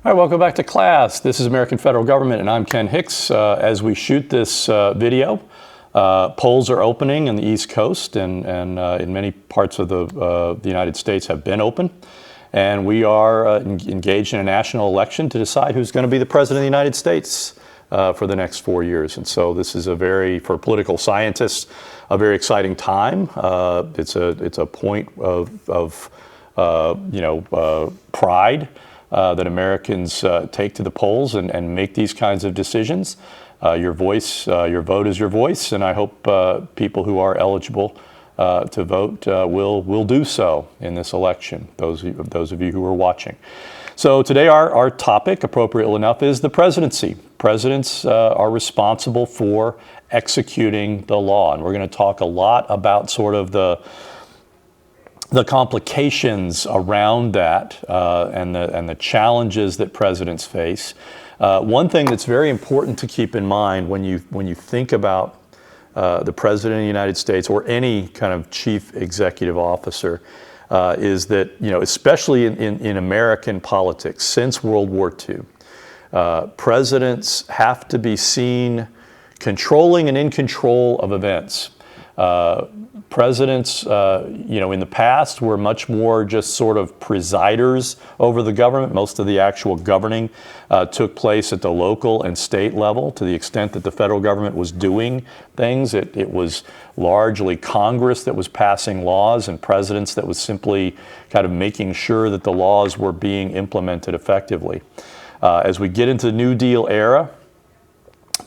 All right, welcome back to class. This is American Federal Government, and I'm Ken Hicks. As we shoot this video, polls are opening in the East Coast, and in many parts of the United States have been open. And we are engaged in a national election to decide who's going to be the President of the United States for the next 4 years. And so this is for political scientists, a very exciting time. It's a point of pride that Americans take to the polls and make these kinds of decisions. Your vote is your voice, and I hope people who are eligible to vote will do so in this election, those of you who are watching. So today our topic, appropriately enough, is the presidency. Presidents are responsible for executing the law, and we're going to talk a lot about sort of the complications around that and the challenges that presidents face. One thing that's very important to keep in mind when you think about the President of the United States or any kind of chief executive officer is that, especially in American politics since World War II, presidents have to be seen controlling and in control of events. Presidents, in the past were much more just sort of presiders over the government. Most of the actual governing took place at the local and state level. To the extent that the federal government was doing things, it was largely Congress that was passing laws and presidents that was simply kind of making sure that the laws were being implemented effectively. As we get into the New Deal era,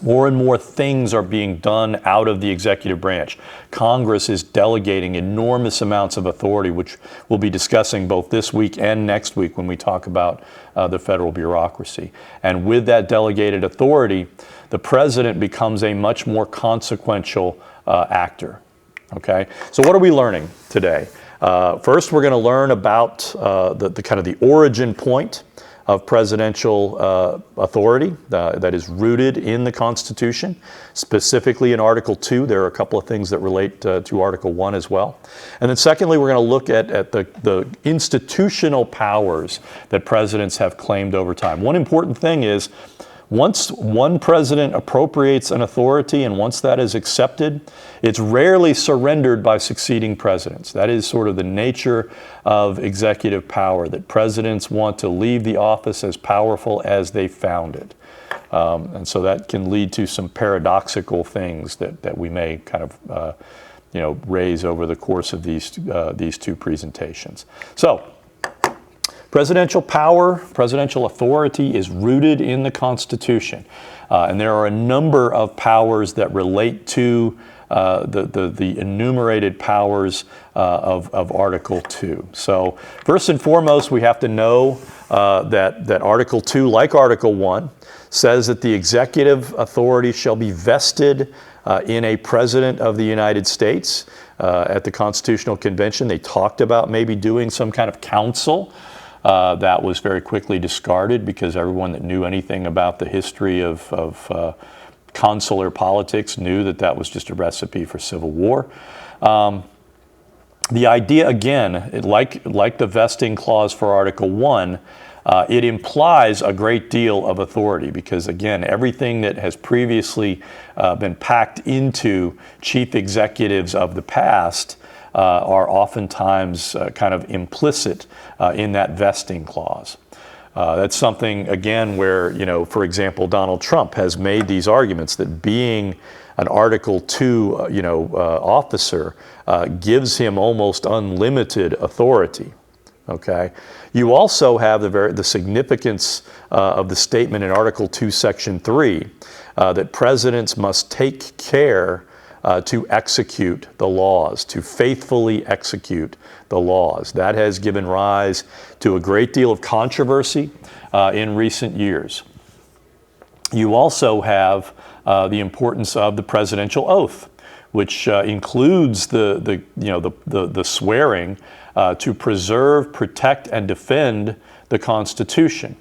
more and more things are being done out of the executive branch. Congress is delegating enormous amounts of authority, which we'll be discussing both this week and next week when we talk about the federal bureaucracy. And with that delegated authority, the president becomes a much more consequential actor. Okay, so what are we learning today? First, we're going to learn about the kind of the origin point of presidential authority that is rooted in the Constitution, specifically in Article 2. There are a couple of things that relate to Article 1 as well. And then secondly, we're going to look at the institutional powers that presidents have claimed over time. One important thing is, once one president appropriates an authority and once that is accepted, it's rarely surrendered by succeeding presidents. That is sort of the nature of executive power, that presidents want to leave the office as powerful as they found it. And so that can lead to some paradoxical things that we may kind of raise over the course of these two presentations. So, presidential power, presidential authority is rooted in the Constitution. And there are a number of powers that relate to the enumerated powers of Article 2. So first and foremost, we have to know that Article 2, like Article 1, says that the executive authority shall be vested in a President of the United States. At the Constitutional Convention, they talked about maybe doing some kind of council. That was very quickly discarded because everyone that knew anything about the history of consular politics knew that was just a recipe for civil war. The idea, again, like the vesting clause for Article 1, it implies a great deal of authority because, again, everything that has previously been packed into chief executives of the past are oftentimes kind of implicit in that vesting clause. That's something, again, where, for example, Donald Trump has made these arguments that being an Article 2, officer gives him almost unlimited authority. Okay. You also have the significance of the statement in Article 2, Section 3, that presidents must take care to execute the laws, to faithfully execute the laws. That has given rise to a great deal of controversy in recent years. You also have the importance of the presidential oath, which includes the swearing to preserve, protect, and defend the Constitution.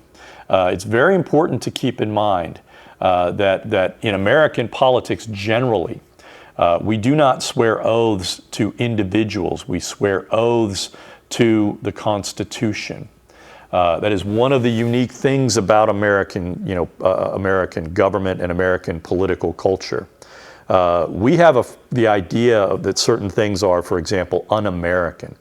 It's very important to keep in mind that in American politics generally, we do not swear oaths to individuals. We swear oaths to the Constitution. That is one of the unique things about American, American government and American political culture. We have the idea that certain things are, for example, un-American.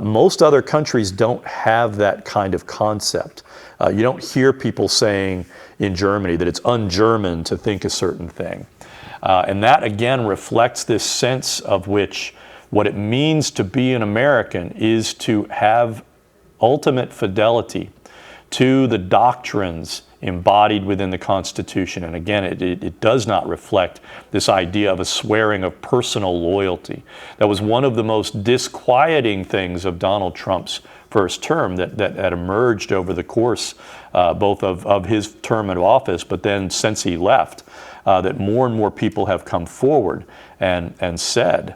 Most other countries don't have that kind of concept. You don't hear people saying in Germany that it's un-German to think a certain thing. And that, again, reflects this sense of which what it means to be an American is to have ultimate fidelity to the doctrines embodied within the Constitution. And again, it does not reflect this idea of a swearing of personal loyalty. That was one of the most disquieting things of Donald Trump's first term that emerged over the course both of his term in office, but then since he left, that more and more people have come forward and said,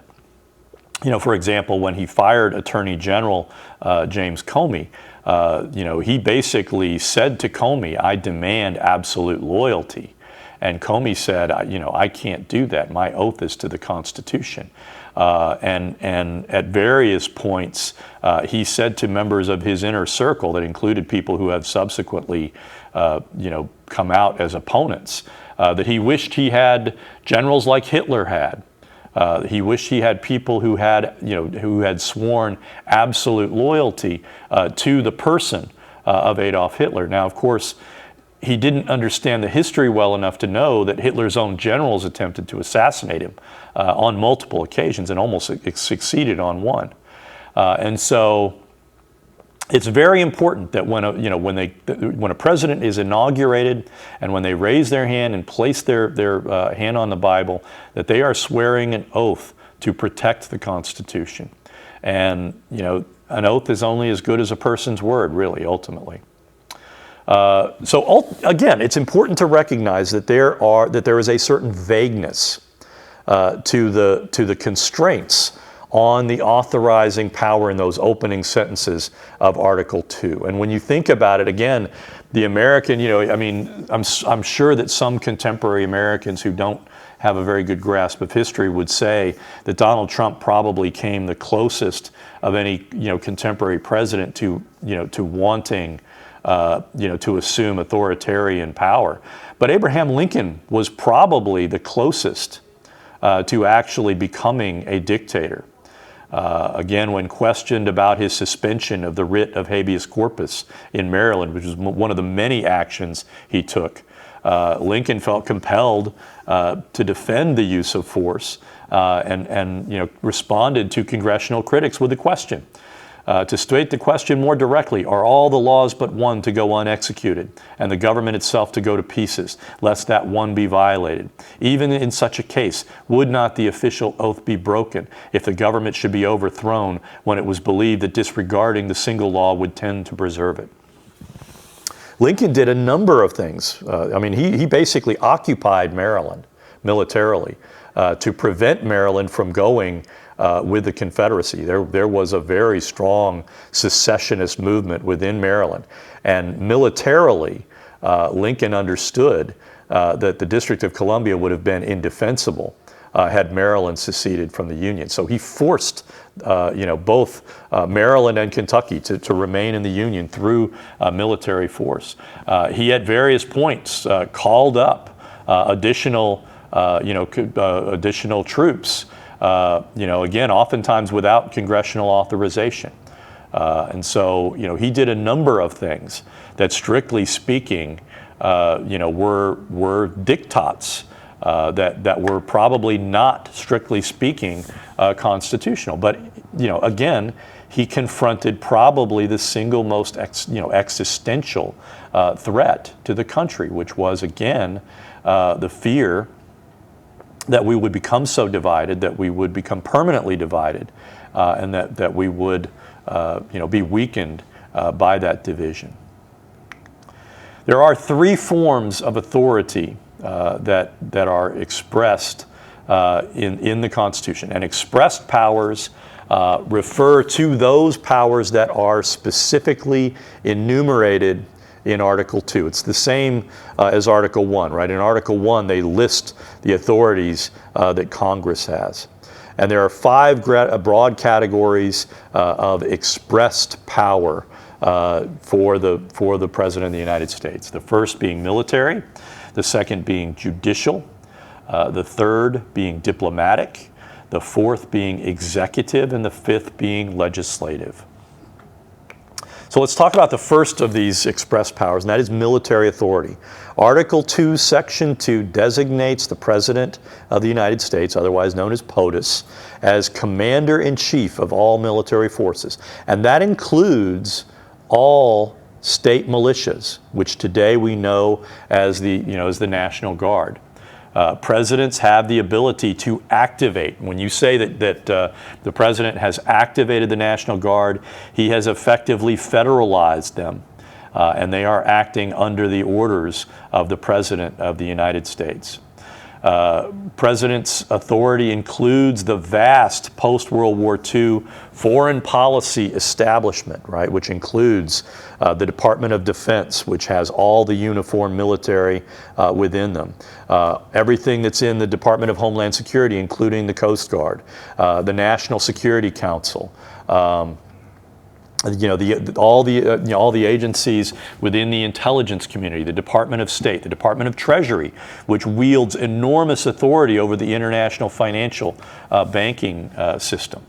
for example, when he fired Attorney General James Comey, he basically said to Comey, "I demand absolute loyalty." And Comey said, I can't do that. My oath is to the Constitution. And at various points, he said to members of his inner circle that included people who have subsequently, come out as opponents, that he wished he had generals like Hitler had. He wished he had people who had sworn absolute loyalty to the person of Adolf Hitler. Now, of course, he didn't understand the history well enough to know that Hitler's own generals attempted to assassinate him on multiple occasions and almost succeeded on one. And so it's very important that when a president is inaugurated and when they raise their hand and place their hand on the Bible, that they are swearing an oath to protect the Constitution. And an oath is only as good as a person's word, really, ultimately. Again, it's important to recognize that there is a certain vagueness to the constraints on the authorizing power in those opening sentences of Article 2. And when you think about it, again, the American, I'm sure that some contemporary Americans who don't have a very good grasp of history would say that Donald Trump probably came the closest of any, contemporary president to wanting, to assume authoritarian power. But Abraham Lincoln was probably the closest to actually becoming a dictator. Again, when questioned about his suspension of the writ of habeas corpus in Maryland, which was one of the many actions he took, Lincoln felt compelled to defend the use of force and responded to congressional critics with a question. To state the question more directly, are all the laws but one to go unexecuted, and the government itself to go to pieces, lest that one be violated? Even in such a case, would not the official oath be broken if the government should be overthrown when it was believed that disregarding the single law would tend to preserve it? Lincoln did a number of things. He basically occupied Maryland militarily to prevent Maryland from going with the Confederacy. There was a very strong secessionist movement within Maryland. And militarily, Lincoln understood that the District of Columbia would have been indefensible had Maryland seceded from the Union. So he forced both Maryland and Kentucky to remain in the Union through military force. He at various points called up additional troops, again, oftentimes without congressional authorization. And so, he did a number of things that, strictly speaking, were diktats that were probably not, strictly speaking, constitutional. But, again, he confronted probably the single most existential threat to the country, which was, again, the fear that we would become so divided, that we would become permanently divided, and that we would be weakened by that division. There are three forms of authority that are expressed in the Constitution. And expressed powers refer to those powers that are specifically enumerated in Article 2. It's the same as Article 1, right? In Article 1, they list the authorities that Congress has. And there are five broad categories of expressed power for the President of the United States. The first being military, the second being judicial, the third being diplomatic, the fourth being executive, and the fifth being legislative. So let's talk about the first of these express powers, and that is military authority. Article 2, Section 2 designates the President of the United States, otherwise known as POTUS, as Commander-in-Chief of all military forces. And that includes all state militias, which today we know as the National Guard. Presidents have the ability to activate. When you say that the President has activated the National Guard, he has effectively federalized them, and they are acting under the orders of the President of the United States. President's authority includes the vast post-World War II foreign policy establishment, right, which includes the Department of Defense, which has all the uniformed military within them. Everything that's in the Department of Homeland Security, including the Coast Guard, the National Security Council, all the agencies within the intelligence community, the Department of State, the Department of Treasury, which wields enormous authority over the international financial banking system.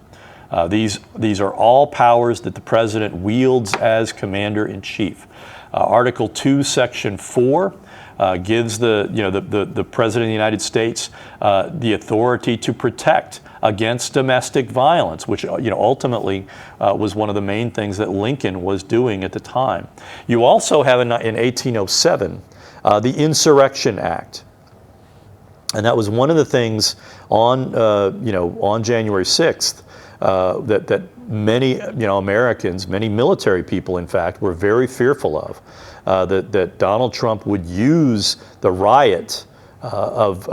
These are all powers that the President wields as Commander-in-Chief. Article 2, Section 4 gives the President of the United States the authority to protect against domestic violence, which ultimately was one of the main things that Lincoln was doing at the time. You also have in 1807 the Insurrection Act, and that was one of the things on January 6th that many Americans, many military people, in fact, were very fearful of. That Donald Trump would use the riot of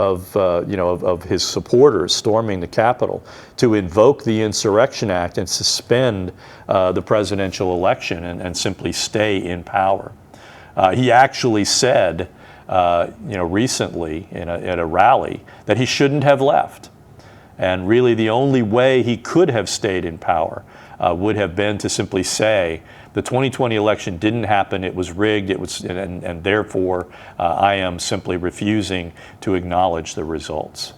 his supporters storming the Capitol to invoke the Insurrection Act and suspend the presidential election and simply stay in power. He actually said, recently at a rally that he shouldn't have left, and really the only way he could have stayed in power would have been to simply say, the 2020 election didn't happen, it was rigged, and therefore I am simply refusing to acknowledge the results.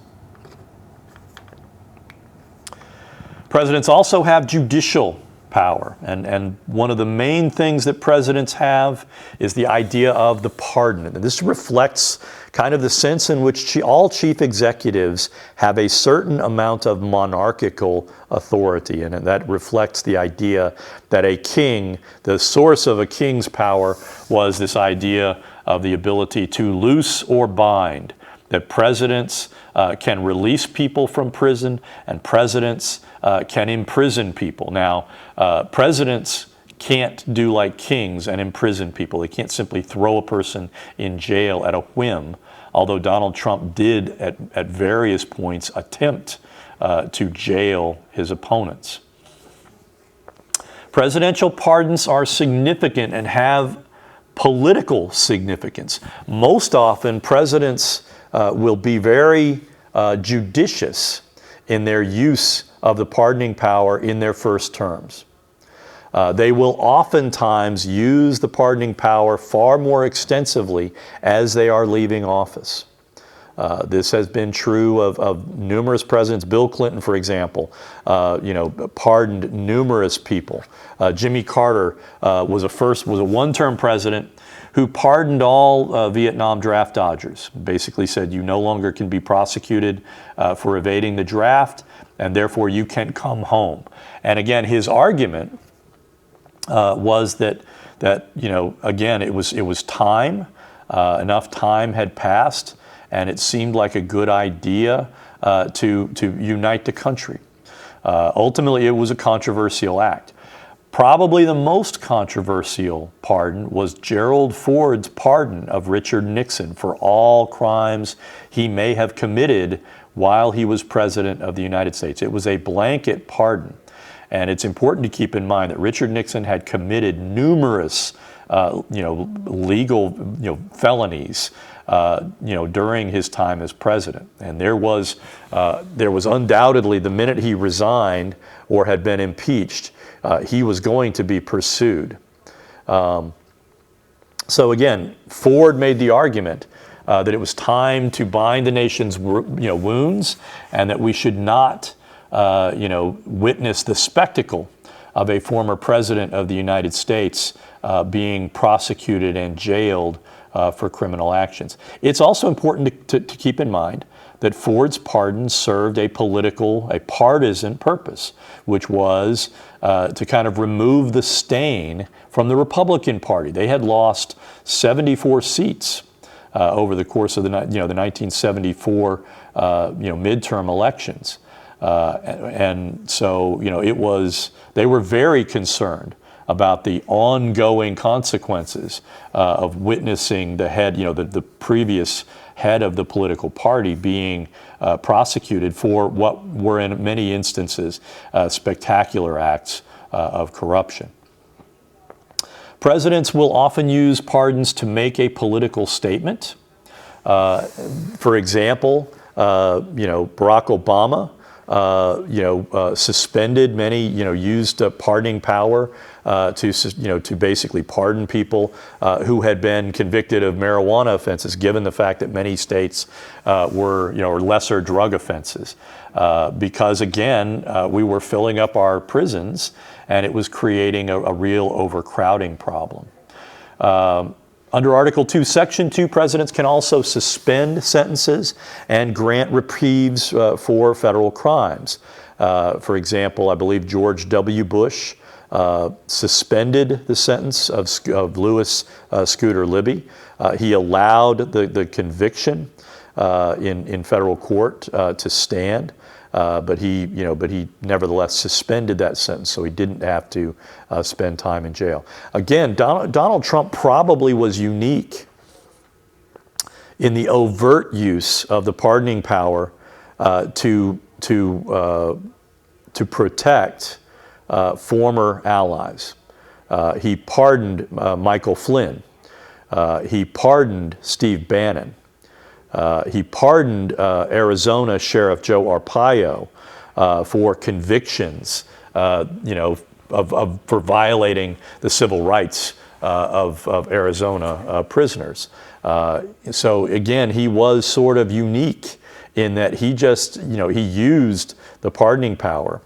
Presidents also have judicial power, and one of the main things that presidents have is the idea of the pardon. And this reflects kind of the sense in which all chief executives have a certain amount of monarchical authority, and that reflects the idea that a king, the source of a king's power was this idea of the ability to loose or bind, that presidents can release people from prison, and presidents can imprison people. Now, presidents can't do like kings and imprison people. They can't simply throw a person in jail at a whim, although Donald Trump did at various points attempt to jail his opponents. Presidential pardons are significant and have political significance. Most often, presidents will be very judicious in their use of the pardoning power in their first terms. They will oftentimes use the pardoning power far more extensively as they are leaving office. This has been true of numerous presidents. Bill Clinton, for example, pardoned numerous people. Jimmy Carter was a one-term president who pardoned all Vietnam draft dodgers. Basically said, you no longer can be prosecuted for evading the draft, and therefore you can come home. And again, his argument was that again, it was time. Enough time had passed, and it seemed like a good idea to unite the country. Ultimately, it was a controversial act. Probably the most controversial pardon was Gerald Ford's pardon of Richard Nixon for all crimes he may have committed while he was President of the United States. It was a blanket pardon. And it's important to keep in mind that Richard Nixon had committed numerous legal felonies during his time as president. And there was undoubtedly, the minute he resigned or had been impeached, he was going to be pursued. So again, Ford made the argument that it was time to bind the nation's wounds, and that we should not witness the spectacle of a former president of the United States being prosecuted and jailed for criminal actions. It's also important to keep in mind that Ford's pardon served a partisan purpose, which was to kind of remove the stain from the Republican Party. They had lost 74 seats over the course of the 1974 midterm elections. And so, they were very concerned about the ongoing consequences of witnessing the head, the previous head of the political party being prosecuted for what were in many instances spectacular acts of corruption. Presidents will often use pardons to make a political statement. For example, Barack Obama suspended many, used pardoning power to basically pardon people who had been convicted of marijuana offenses, given the fact that many states were, lesser drug offenses. Because again, we were filling up our prisons, and it was creating a real overcrowding problem. Under Article 2, Section 2, presidents can also suspend sentences and grant reprieves for federal crimes. For example, I believe George W. Bush suspended the sentence of Louis Scooter Libby. He allowed the conviction in federal court to stand. But he nevertheless suspended that sentence, so he didn't have to spend time in jail. Again, Donald Trump probably was unique in the overt use of the pardoning power to protect former allies. He pardoned Michael Flynn. He pardoned Steve Bannon. He pardoned Arizona Sheriff Joe Arpaio for convictions, for violating the civil rights of Arizona prisoners. So again, he was sort of unique in that he just, he used the pardoning power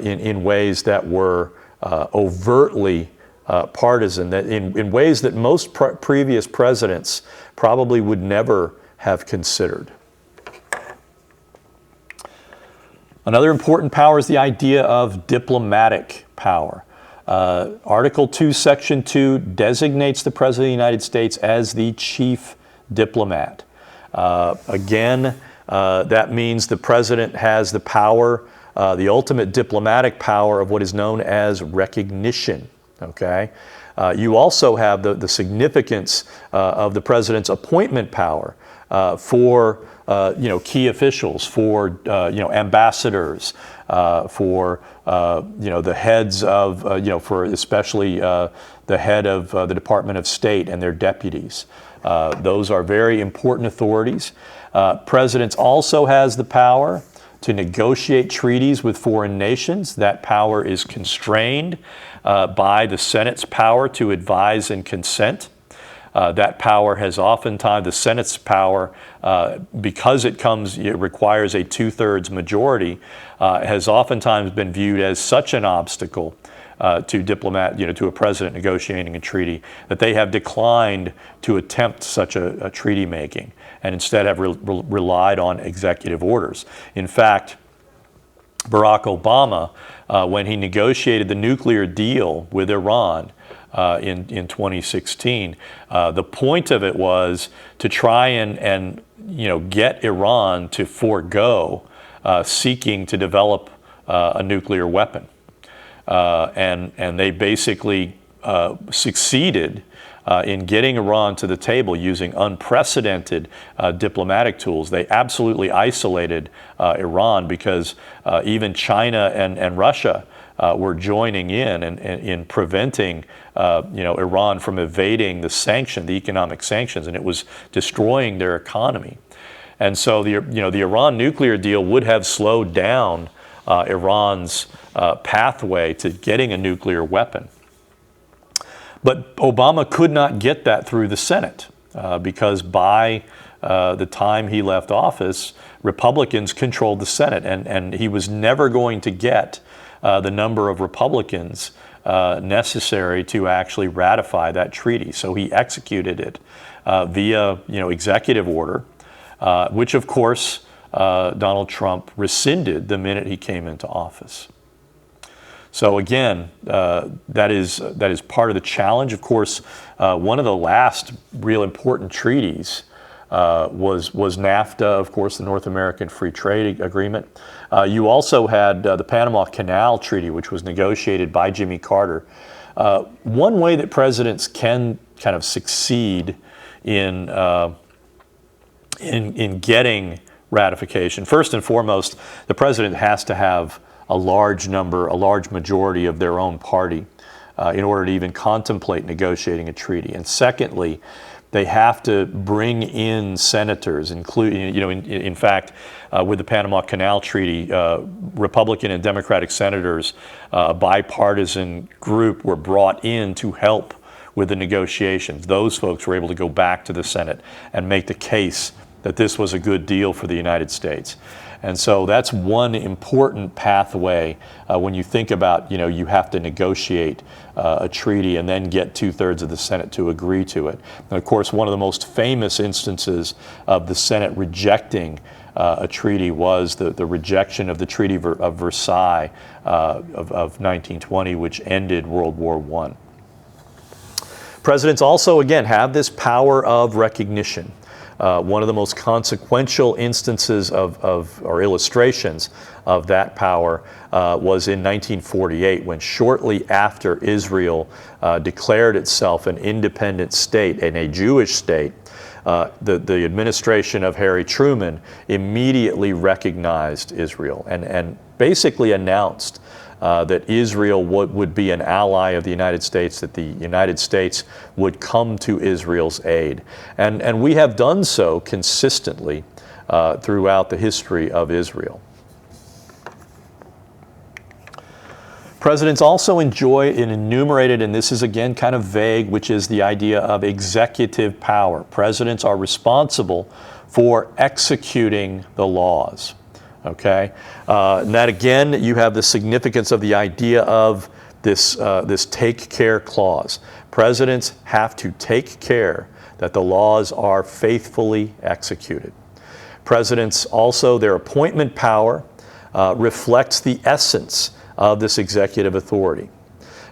in ways that were overtly partisan, that in ways that most previous presidents probably would never have considered. Another important power is the idea of diplomatic power. Article 2, Section 2 designates the President of the United States as the chief diplomat. Again, that means the President has the power, the ultimate diplomatic power of what is known as recognition. Okay? You also have the significance of the President's appointment power for key officials, for ambassadors, for the heads of for especially the head of the Department of State and their deputies. Those are very important authorities. Presidents also has the power to negotiate treaties with foreign nations. That power is constrained by the Senate's power to advise and consent. That power has oftentimes, the Senate's power, because it requires a 2/3 majority, has oftentimes been viewed as such an obstacle to a president negotiating a treaty that they have declined to attempt such a treaty making, and instead have relied on executive orders. In fact, Barack Obama, when he negotiated the nuclear deal with Iran, in 2016. The point of it was to try and get Iran to forego seeking to develop a nuclear weapon. And they basically succeeded in getting Iran to the table using unprecedented diplomatic tools. They absolutely isolated Iran because even China and Russia were joining in preventing Iran from evading the economic sanctions, and it was destroying their economy. And so the Iran nuclear deal would have slowed down Iran's pathway to getting a nuclear weapon. But Obama could not get that through the Senate because by the time he left office, Republicans controlled the Senate, and he was never going to get the number of Republicans necessary to actually ratify that treaty. So he executed it via, executive order, which of course Donald Trump rescinded the minute he came into office. So again, that is part of the challenge. Of course, one of the last real important treaties was NAFTA, of course, the North American Free Trade Agreement. You also had the Panama Canal Treaty, which was negotiated by Jimmy Carter. One way that presidents can kind of succeed in getting ratification, first and foremost, the president has to have a large majority of their own party in order to even contemplate negotiating a treaty. And secondly, they have to bring in senators, including, in fact, with the Panama Canal Treaty, Republican and Democratic senators, a bipartisan group were brought in to help with the negotiations. Those folks were able to go back to the Senate and make the case that this was a good deal for the United States. And so that's one important pathway when you think about, you have to negotiate a treaty and then get 2/3 of the Senate to agree to it. And of course, one of the most famous instances of the Senate rejecting a treaty was the rejection of the Treaty of Versailles of 1920, which ended World War I. Presidents also, again, have this power of recognition. One of the most consequential instances or illustrations of that power was in 1948, when shortly after Israel declared itself an independent state and a Jewish state, the administration of Harry Truman immediately recognized Israel and basically announced that Israel would be an ally of the United States, that the United States would come to Israel's aid. And we have done so consistently throughout the history of Israel. Presidents also enjoy an enumerated, and this is again kind of vague, which is the idea of executive power. Presidents are responsible for executing the laws. Okay, and that again, you have the significance of the idea of this take care clause. Presidents have to take care that the laws are faithfully executed. Presidents also, their appointment power reflects the essence of this executive authority.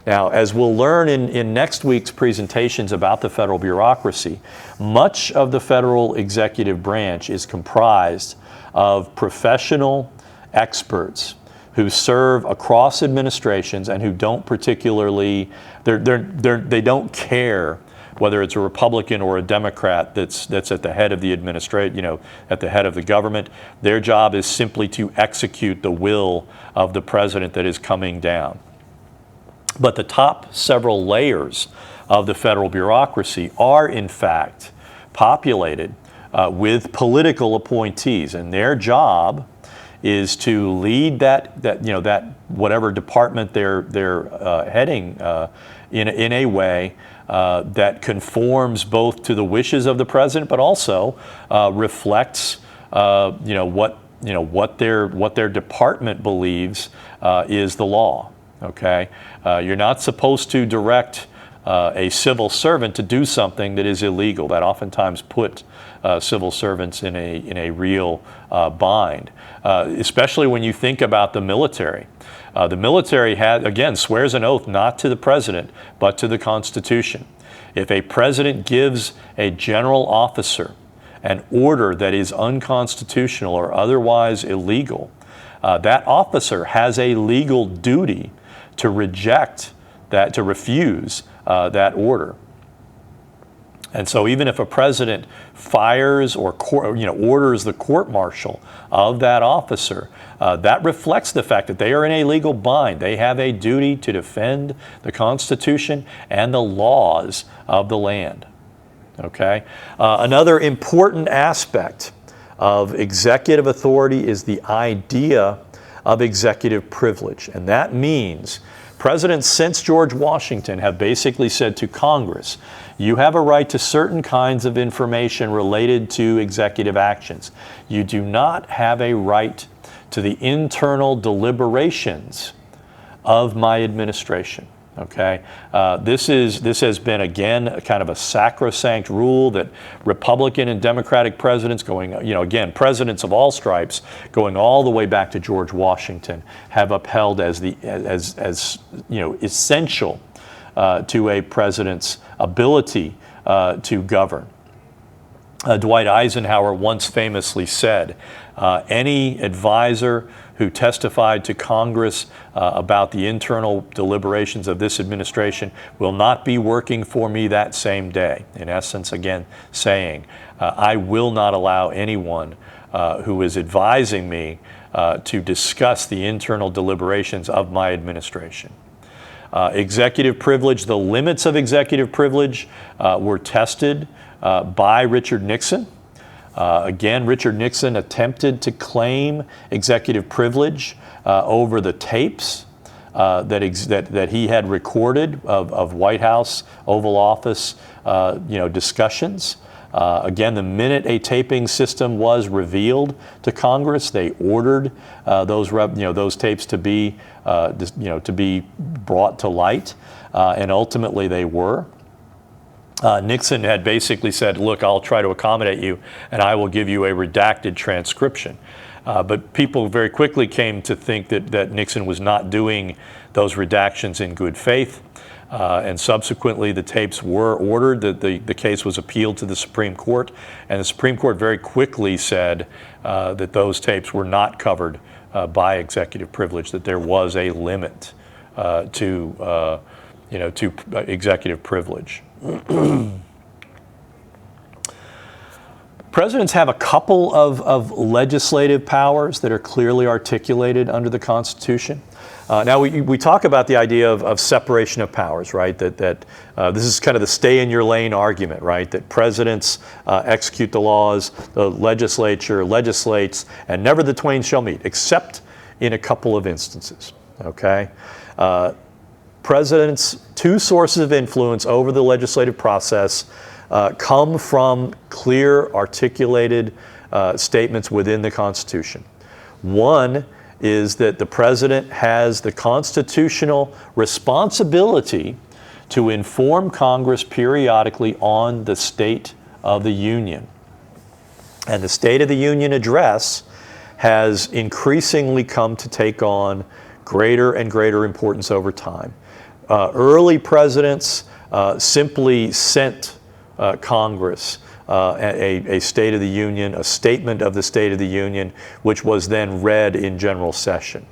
Now, as we'll learn in next week's presentations about the federal bureaucracy, much of the federal executive branch is comprised of professional experts who serve across administrations and who don't particularly, they don't care whether it's a Republican or a Democrat that's at the head of the at the head of the government. Their job is simply to execute the will of the president that is coming down. But the top several layers of the federal bureaucracy are in fact populated with political appointees, and their job is to lead that whatever department they're heading in a way that conforms both to the wishes of the president, but also reflects what their department believes is the law. Okay, you're not supposed to direct a civil servant to do something that is illegal. That oftentimes put civil servants in a real bind, especially when you think about the military. The military swears an oath not to the president, but to the Constitution. If a president gives a general officer an order that is unconstitutional or otherwise illegal, that officer has a legal duty to reject that, to refuse that order. And so even if a president fires or orders the court-martial of that officer, that reflects the fact that they are in a legal bind. They have a duty to defend the Constitution and the laws of the land. Okay? Another important aspect of executive authority is the idea of executive privilege. And that means Presidents since George Washington have basically said to Congress, you have a right to certain kinds of information related to executive actions. You do not have a right to the internal deliberations of my administration. Okay, this has been again kind of a sacrosanct rule that Republican and Democratic presidents again presidents of all stripes going all the way back to George Washington have upheld as essential to a president's ability to govern. Dwight Eisenhower once famously said, any advisor who testified to Congress about the internal deliberations of this administration will not be working for me that same day. In essence, again, saying, I will not allow anyone who is advising me to discuss the internal deliberations of my administration. Executive privilege, the limits of executive privilege were tested by Richard Nixon. Again, Richard Nixon attempted to claim executive privilege over the tapes that he had recorded of White House, Oval Office, discussions. Again, the minute a taping system was revealed to Congress, they ordered those tapes to be brought to light, and ultimately they were. Nixon had basically said, look, I'll try to accommodate you and I will give you a redacted transcription. But people very quickly came to think that Nixon was not doing those redactions in good faith. And subsequently, the tapes were ordered. The case was appealed to the Supreme Court. And the Supreme Court very quickly said that those tapes were not covered by executive privilege, that there was a limit to executive privilege. Presidents have a couple of legislative powers that are clearly articulated under the Constitution. Now, we talk about the idea of separation of powers, right? That this is kind of the stay in your lane argument, right? That presidents execute the laws, the legislature legislates, and never the twain shall meet, except in a couple of instances, okay? Presidents' two sources of influence over the legislative process come from clear, articulated statements within the Constitution. One is that the president has the constitutional responsibility to inform Congress periodically on the State of the Union. And the State of the Union address has increasingly come to take on greater and greater importance over time. Early presidents simply sent Congress a State of the Union, a statement of the State of the Union, which was then read in general session.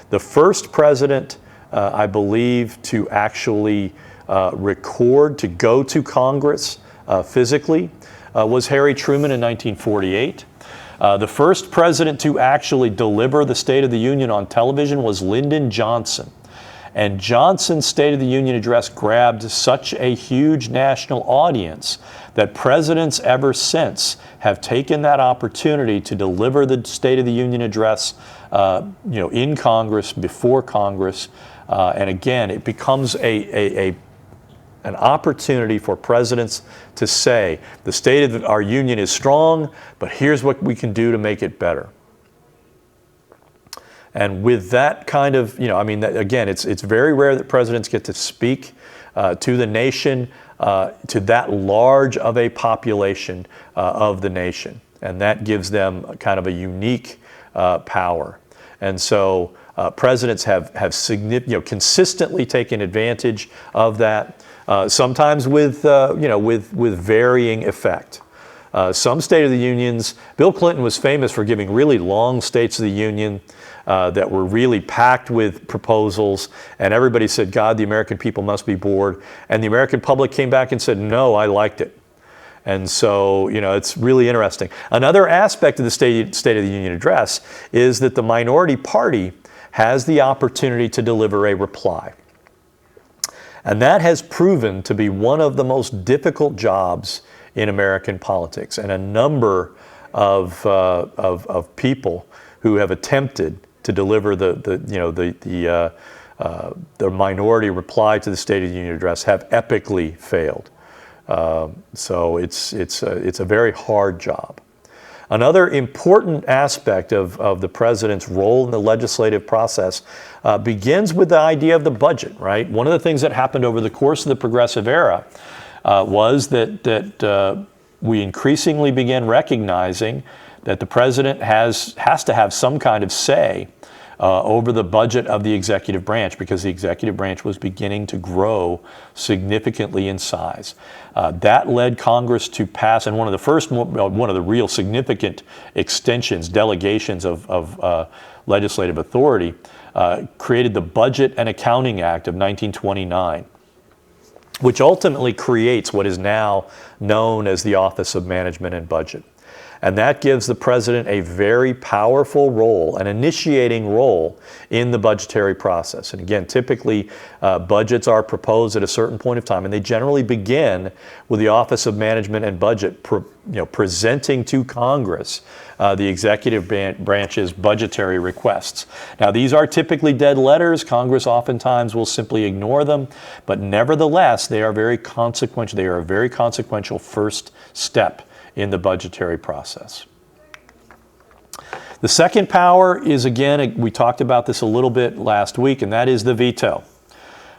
The first president, I believe, to actually record, to go to Congress physically, was Harry Truman in 1948. The first president to actually deliver the State of the Union on television was Lyndon Johnson. And Johnson's State of the Union address grabbed such a huge national audience that presidents ever since have taken that opportunity to deliver the State of the Union address in Congress, before Congress. And again, it becomes an opportunity for presidents to say, the state of our union is strong, but here's what we can do to make it better. And with that kind of, again, it's very rare that presidents get to speak to the nation, to that large of a population of the nation. And that gives them kind of a unique power. And so presidents have consistently taken advantage of that, sometimes with varying effect. Some State of the Unions, Bill Clinton was famous for giving really long States of the Union that were really packed with proposals, and everybody said, God, the American people must be bored. And the American public came back and said, no, I liked it. And so, it's really interesting. Another aspect of the State of the Union address is that the minority party has the opportunity to deliver a reply. And that has proven to be one of the most difficult jobs in American politics. And a number of people who have attempted to deliver the the minority reply to the State of the Union address have epically failed. So it's a very hard job. Another important aspect of the president's role in the legislative process begins with the idea of the budget, right? One of the things that happened over the course of the Progressive era was that we increasingly began recognizing that the president has to have some kind of say over the budget of the executive branch, because the executive branch was beginning to grow significantly in size. That led Congress to pass, and one of the real significant extensions, delegations of legislative authority, created the Budget and Accounting Act of 1929, which ultimately creates what is now known as the Office of Management and Budget. And that gives the president a very powerful role, an initiating role in the budgetary process. And again, typically budgets are proposed at a certain point of time, and they generally begin with the Office of Management and Budget presenting to Congress the executive branch's budgetary requests. Now, these are typically dead letters. Congress oftentimes will simply ignore them, but nevertheless, they are very consequential. They are a very consequential first step in the budgetary process. The second power is, again, we talked about this a little bit last week, and that is the veto.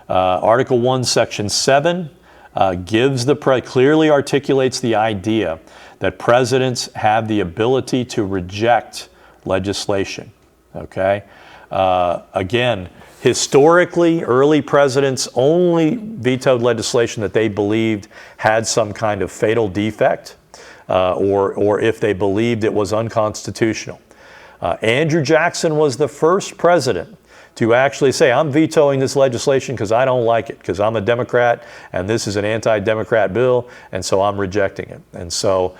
Article 1, Section 7 clearly articulates the idea that presidents have the ability to reject legislation. Okay? Again, historically, early presidents only vetoed legislation that they believed had some kind of fatal defect, or if they believed it was unconstitutional. Andrew Jackson was the first president to actually say, I'm vetoing this legislation because I don't like it, because I'm a Democrat and this is an anti-Democrat bill, and so I'm rejecting it. And so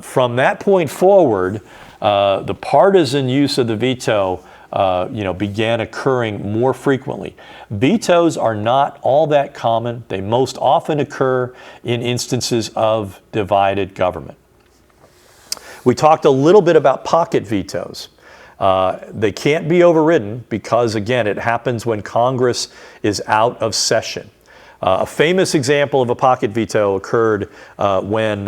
from that point forward, the partisan use of the veto began occurring more frequently. Vetoes are not all that common. They most often occur in instances of divided government. We talked a little bit about pocket vetoes. They can't be overridden because, again, it happens when Congress is out of session. A famous example of a pocket veto occurred when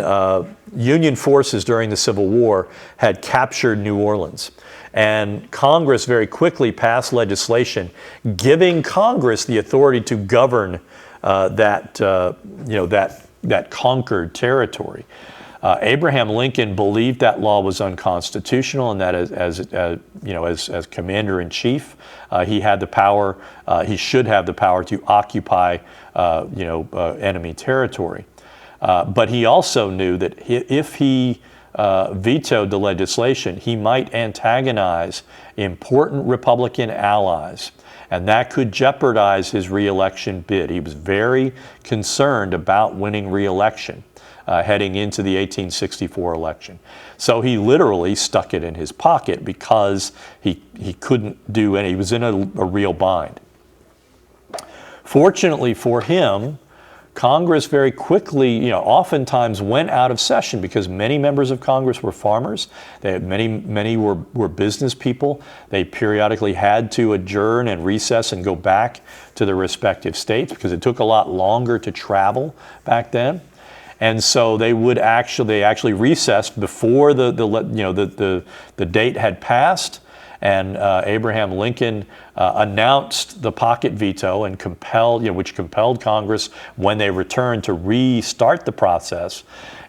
Union forces during the Civil War had captured New Orleans. And Congress very quickly passed legislation giving Congress the authority to govern that conquered territory. Abraham Lincoln believed that law was unconstitutional, and that as commander-in-chief, he had the power. He should have the power to occupy enemy territory. But he also knew that if he vetoed the legislation, he might antagonize important Republican allies, and that could jeopardize his re-election bid. He was very concerned about winning re-election heading into the 1864 election. So he literally stuck it in his pocket because he couldn't do any. He was in a real bind. Fortunately for him, Congress very quickly, oftentimes went out of session because many members of Congress were farmers. Many were business people. They periodically had to adjourn and recess and go back to their respective states because it took a lot longer to travel back then. And so they actually recessed before the date had passed. And Abraham Lincoln announced the pocket veto and which compelled Congress, when they returned, to restart the process.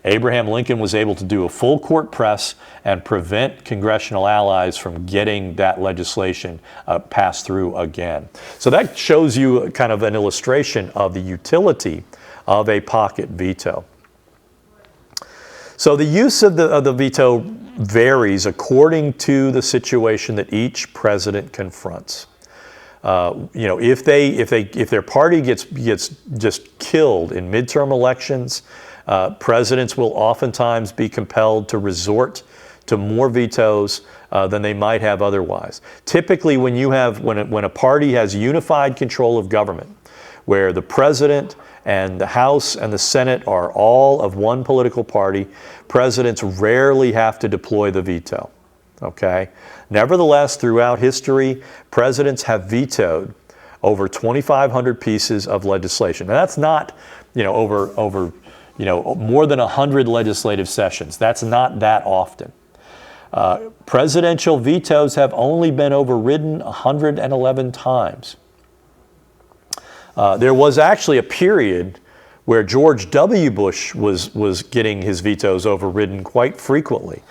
Abraham Lincoln was able to do a full court press and prevent congressional allies from getting that legislation passed through again. So that shows you kind of an illustration of the utility of a pocket veto. So the use of the veto varies according to the situation that each president confronts. If their party gets just killed in midterm elections, presidents will oftentimes be compelled to resort to more vetoes than they might have otherwise. Typically, when a party has unified control of government, where the president and the House and the Senate are all of one political party, presidents rarely have to deploy the veto. Okay? Nevertheless, throughout history, presidents have vetoed over 2,500 pieces of legislation. Now that's not, over more than 100 legislative sessions. That's not that often. Presidential vetoes have only been overridden 111 times. There was actually a period where George W. Bush was getting his vetoes overridden quite frequently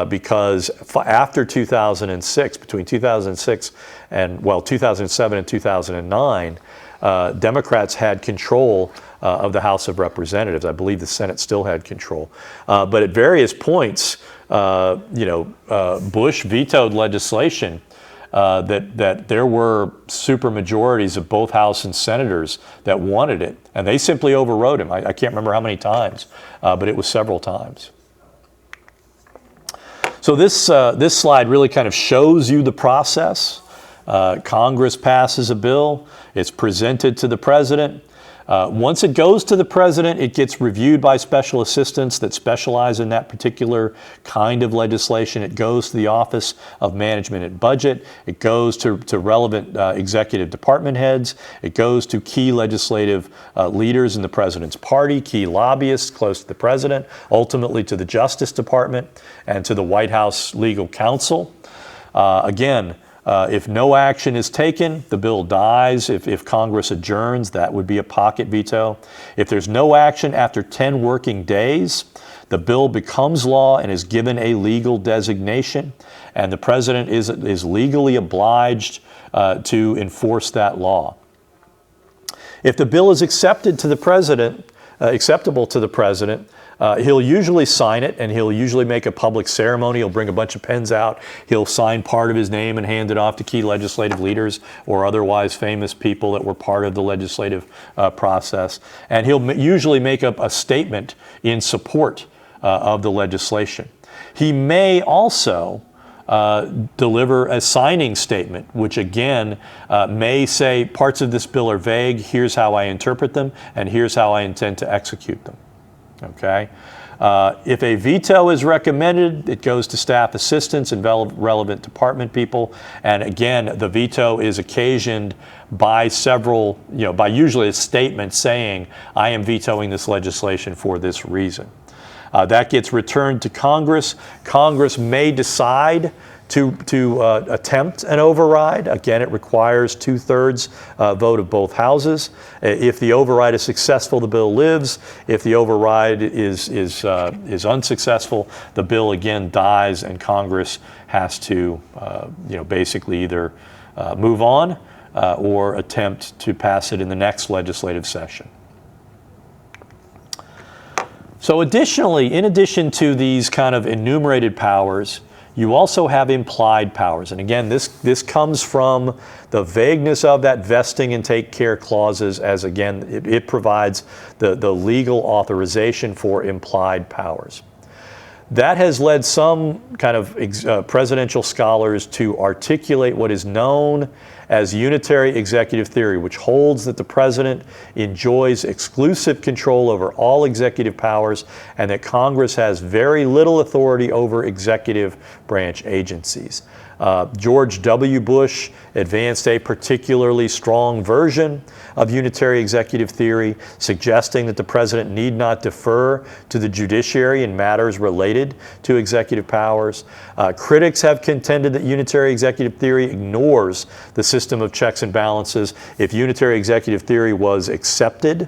because after 2006, between 2006 and, 2007 and 2009, Democrats had control of the House of Representatives. I believe the Senate still had control. But at various points, Bush vetoed legislation that there were supermajorities of both House and Senators that wanted it, and they simply overrode him. I can't remember how many times, but it was several times. So this slide really kind of shows you the process. Congress passes a bill. It's presented to the president. Once it goes to the president, it gets reviewed by special assistants that specialize in that particular kind of legislation. It goes to the Office of Management and Budget. It goes to relevant executive department heads. It goes to key legislative leaders in the president's party, key lobbyists close to the president, ultimately to the Justice Department and to the White House legal counsel. If no action is taken, the bill dies. If Congress adjourns, that would be a pocket veto. If there's no action after 10 working days, the bill becomes law and is given a legal designation, and the president is legally obliged to enforce that law. If the bill is acceptable to the president, he'll usually sign it, and he'll usually make a public ceremony. He'll bring a bunch of pens out. He'll sign part of his name and hand it off to key legislative leaders or otherwise famous people that were part of the legislative process. And he'll usually make up a statement in support of the legislation. He may also deliver a signing statement, which again may say parts of this bill are vague. Here's how I interpret them, and here's how I intend to execute them. Okay. If a veto is recommended, it goes to staff assistants and relevant department people. And again, the veto is occasioned by by usually a statement saying, I am vetoing this legislation for this reason. That gets returned to Congress. Congress may decide to attempt an override. Again, it requires 2/3 vote of both houses. If the override is successful, the bill lives. If the override is unsuccessful, the bill again dies, and Congress has to basically either move on or attempt to pass it in the next legislative session. So additionally, in addition to these kind of enumerated powers, you also have implied powers. And again, this comes from the vagueness of that vesting and take care clauses, as again, it provides the legal authorization for implied powers. That has led some kind of presidential scholars to articulate what is known as unitary executive theory, which holds that the president enjoys exclusive control over all executive powers and that Congress has very little authority over executive branch agencies. George W. Bush advanced a particularly strong version of unitary executive theory, suggesting that the president need not defer to the judiciary in matters related to executive powers. Critics have contended that unitary executive theory ignores the system of checks and balances. If unitary executive theory was accepted,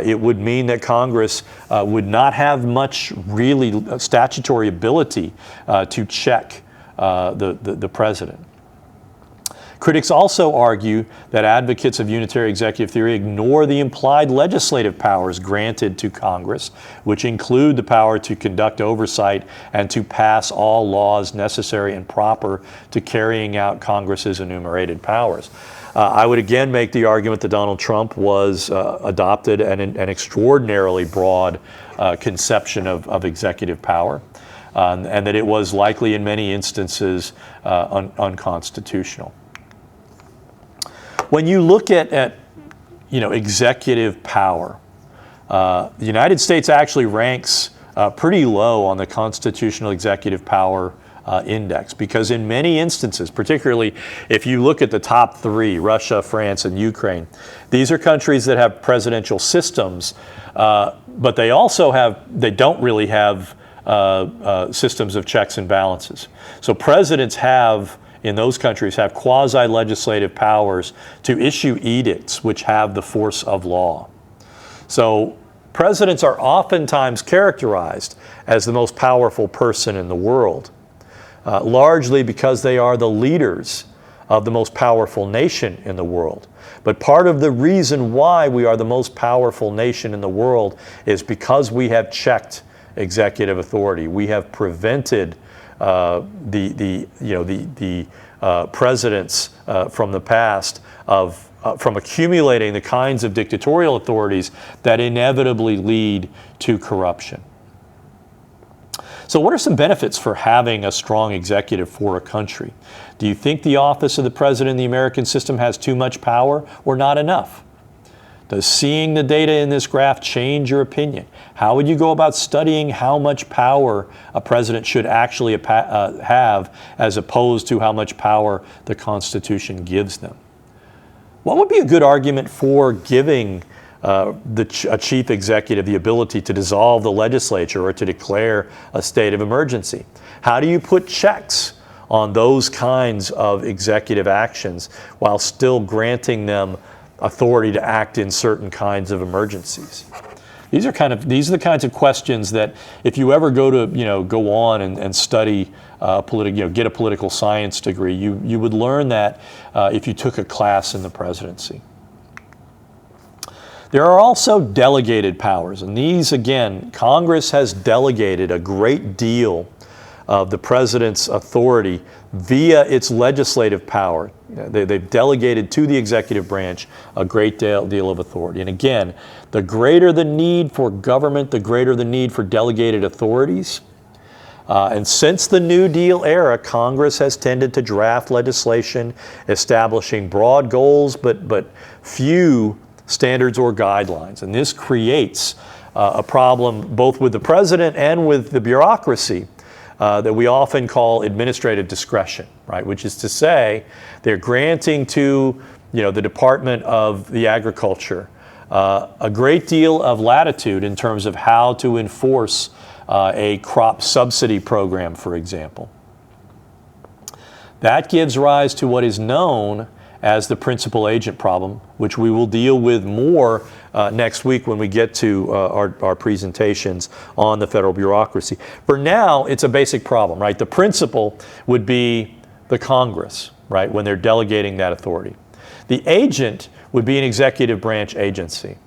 it would mean that Congress would not have much really statutory ability to check the president. Critics also argue that advocates of unitary executive theory ignore the implied legislative powers granted to Congress, which include the power to conduct oversight and to pass all laws necessary and proper to carrying out Congress's enumerated powers. I would again make the argument that Donald Trump was adopted an extraordinarily broad conception of executive power. And that it was likely in many instances unconstitutional. When you look at executive power, the United States actually ranks pretty low on the constitutional executive power index, because in many instances, particularly if you look at the top three, Russia, France, and Ukraine, these are countries that have presidential systems, but they don't really have systems of checks and balances. So presidents in those countries have quasi-legislative powers to issue edicts which have the force of law. So presidents are oftentimes characterized as the most powerful person in the world, largely because they are the leaders of the most powerful nation in the world. But part of the reason why we are the most powerful nation in the world is because we have checked executive authority. We have prevented the presidents from the past from accumulating the kinds of dictatorial authorities that inevitably lead to corruption. So what are some benefits for having a strong executive for a country? Do you think the office of the president in the American system has too much power or not enough? Does seeing the data in this graph change your opinion? How would you go about studying how much power a president should actually have as opposed to how much power the Constitution gives them? What would be a good argument for giving a chief executive the ability to dissolve the legislature or to declare a state of emergency? How do you put checks on those kinds of executive actions while still granting them authority to act in certain kinds of emergencies? These are the kinds of questions that if you ever go on and study get a political science degree, you would learn that if you took a class in the presidency. There are also delegated powers, and these, again, Congress has delegated a great deal of the president's authority via its legislative power. They've delegated to the executive branch a great deal of authority. And again, the greater the need for government, the greater the need for delegated authorities. And since the New Deal era, Congress has tended to draft legislation establishing broad goals, but few standards or guidelines. And this creates a problem both with the president and with the bureaucracy that we often call administrative discretion, right? Which is to say, they're granting to the Department of the Agriculture a great deal of latitude in terms of how to enforce a crop subsidy program, for example. That gives rise to what is known as the principal agent problem, which we will deal with more next week when we get to our presentations on the federal bureaucracy. For now, it's a basic problem, right? The principal would be the Congress, right, when they're delegating that authority. The agent would be an executive branch agency.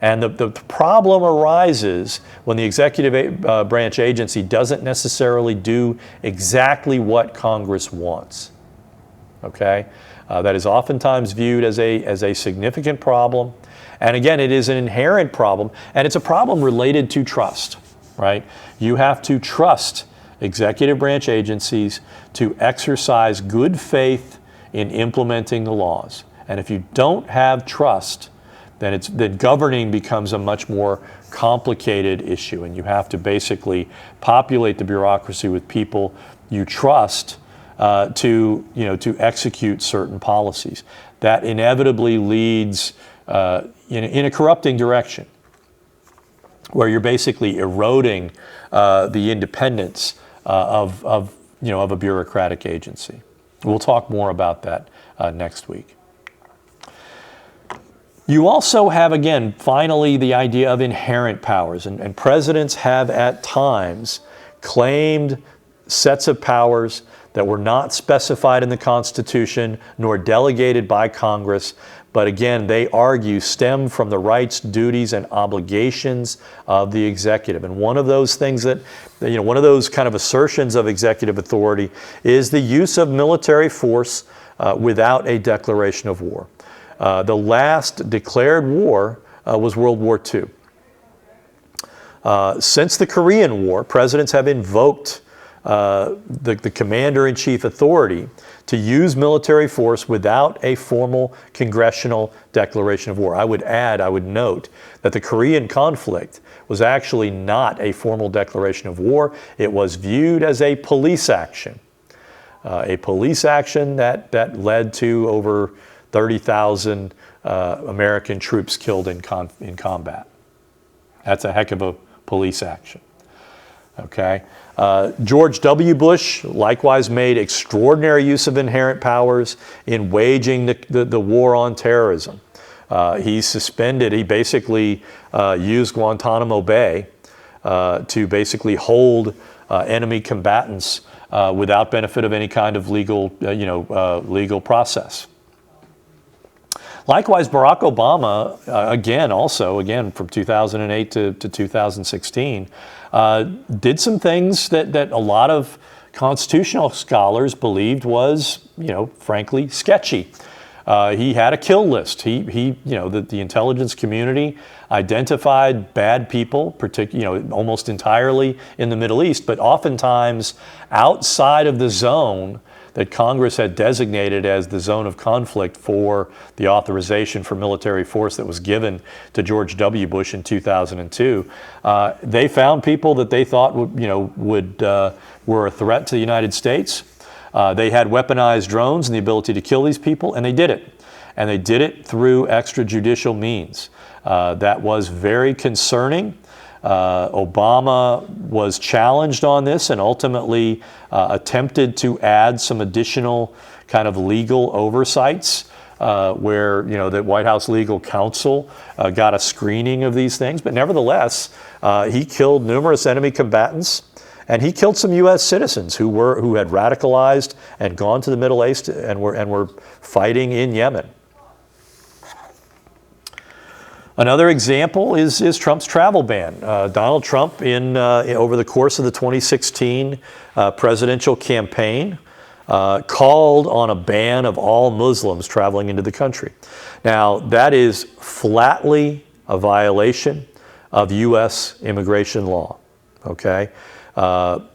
And the problem arises when the executive branch agency doesn't necessarily do exactly what Congress wants, okay? That is oftentimes viewed as a significant problem. And again, it is an inherent problem, and it's a problem related to trust, right? You have to trust executive branch agencies to exercise good faith in implementing the laws. And if you don't have trust, then governing becomes a much more complicated issue, and you have to basically populate the bureaucracy with people you trust to execute certain policies. That inevitably leads in a corrupting direction, where you're basically eroding the independence of a bureaucratic agency. We'll talk more about that next week. You also have, again, finally, the idea of inherent powers, and presidents have at times claimed sets of powers that were not specified in the Constitution nor delegated by Congress, but again, they argue stem from the rights, duties, and obligations of the executive. And one of those things one of those kind of assertions of executive authority is the use of military force without a declaration of war. The last declared war was World War II. Since the Korean War, presidents have invoked the commander-in-chief authority to use military force without a formal congressional declaration of war. I would note that the Korean conflict was actually not a formal declaration of war. It was viewed as a police action. A police action that led to over 30,000 American troops killed in combat. That's a heck of a police action. Okay. George W. Bush likewise made extraordinary use of inherent powers in waging the war on terrorism. He basically used Guantanamo Bay to basically hold enemy combatants without benefit of any kind of legal process. Likewise, Barack Obama, again from 2008 to 2016, did some things that a lot of constitutional scholars believed was, frankly, sketchy. He had a kill list. The intelligence community identified bad people, almost entirely in the Middle East, but oftentimes outside of the zone that Congress had designated as the zone of conflict for the authorization for military force that was given to George W. Bush in 2002. They found people that they thought were a threat to the United States. They had weaponized drones and the ability to kill these people, and they did it. And they did it through extrajudicial means. That was very concerning. Obama was challenged on this and ultimately attempted to add some additional kind of legal oversights where the White House legal counsel got a screening of these things. But nevertheless, he killed numerous enemy combatants, and he killed some U.S. citizens who had radicalized and gone to the Middle East and were fighting in Yemen. Another example is Trump's travel ban. Donald Trump, over the course of the 2016 presidential campaign, called on a ban of all Muslims traveling into the country. Now, that is flatly a violation of U.S. immigration law. Okay?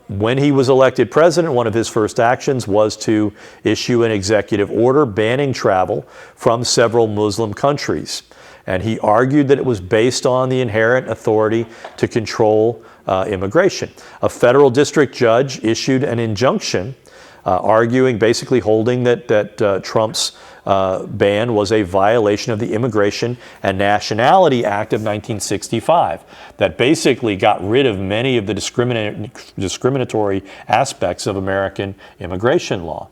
When he was elected president, one of his first actions was to issue an executive order banning travel from several Muslim countries. And he argued that it was based on the inherent authority to control immigration. A federal district judge issued an injunction basically holding that Trump's ban was a violation of the Immigration and Nationality Act of 1965 that basically got rid of many of the discriminatory aspects of American immigration law.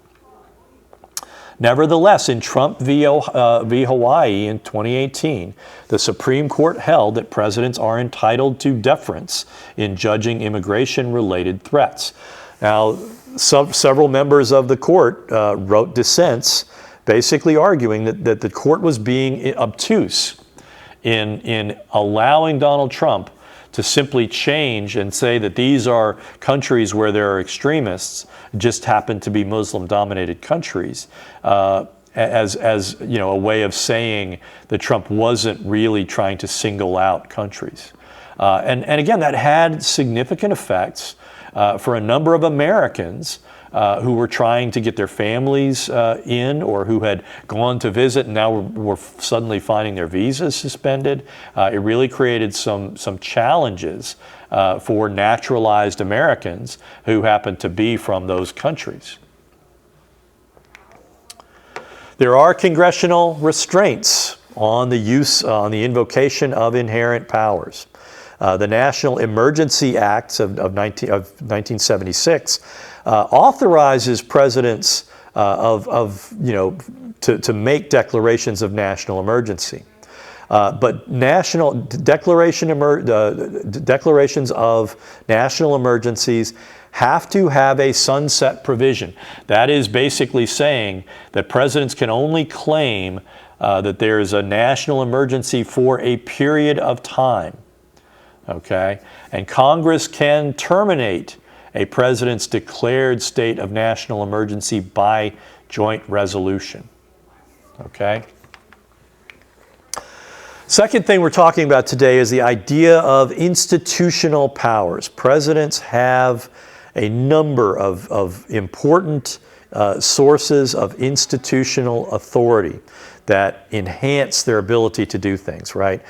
Nevertheless, in Trump v. Hawaii in 2018, the Supreme Court held that presidents are entitled to deference in judging immigration-related threats. Now, several members of the court wrote dissents, basically arguing that the court was being obtuse in allowing Donald Trump to simply change and say that these are countries where there are extremists, just happen to be Muslim-dominated countries, as a way of saying that Trump wasn't really trying to single out countries. And again, that had significant effects for a number of Americans who were trying to get their families in, or who had gone to visit and now were suddenly finding their visas suspended. It really created some challenges for naturalized Americans who happened to be from those countries. There are congressional restraints on the invocation of inherent powers. The National Emergency Acts of 1976 authorizes presidents to make declarations of national emergency. But declarations of national emergencies have to have a sunset provision. That is basically saying that presidents can only claim that there is a national emergency for a period of time. Okay? And Congress can terminate a president's declared state of national emergency by joint resolution. Okay? Second thing we're talking about today is the idea of institutional powers. Presidents have a number of important sources of institutional authority that enhance their ability to do things, right?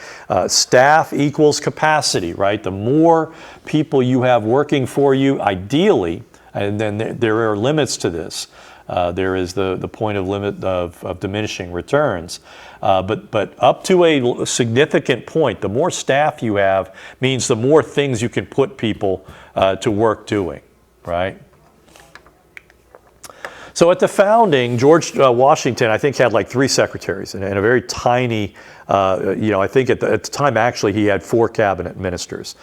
Staff equals capacity, right? The more people you have working for you, ideally, and then there are limits to this. There is the point of limit of diminishing returns. But up to a significant point, the more staff you have means the more things you can put people to work doing, right? So at the founding, George Washington, I think, had like 3 secretaries and a very tiny, I think at the time, actually, he had 4 cabinet ministers.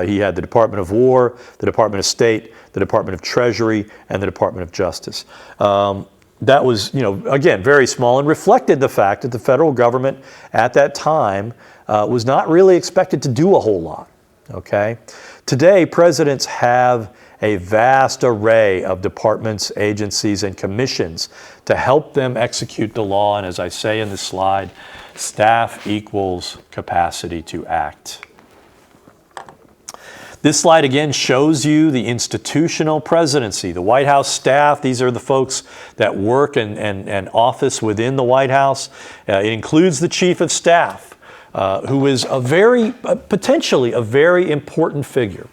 He had the Department of War, the Department of State, the Department of Treasury, and the Department of Justice. That was, again, very small and reflected the fact that the federal government at that time was not really expected to do a whole lot, okay? Today, presidents have a vast array of departments, agencies, and commissions to help them execute the law. And as I say in this slide, staff equals capacity to act. This slide again shows you the institutional presidency. The White House staff, these are the folks that work and office within the White House. It includes the Chief of Staff, who is potentially a very important figure.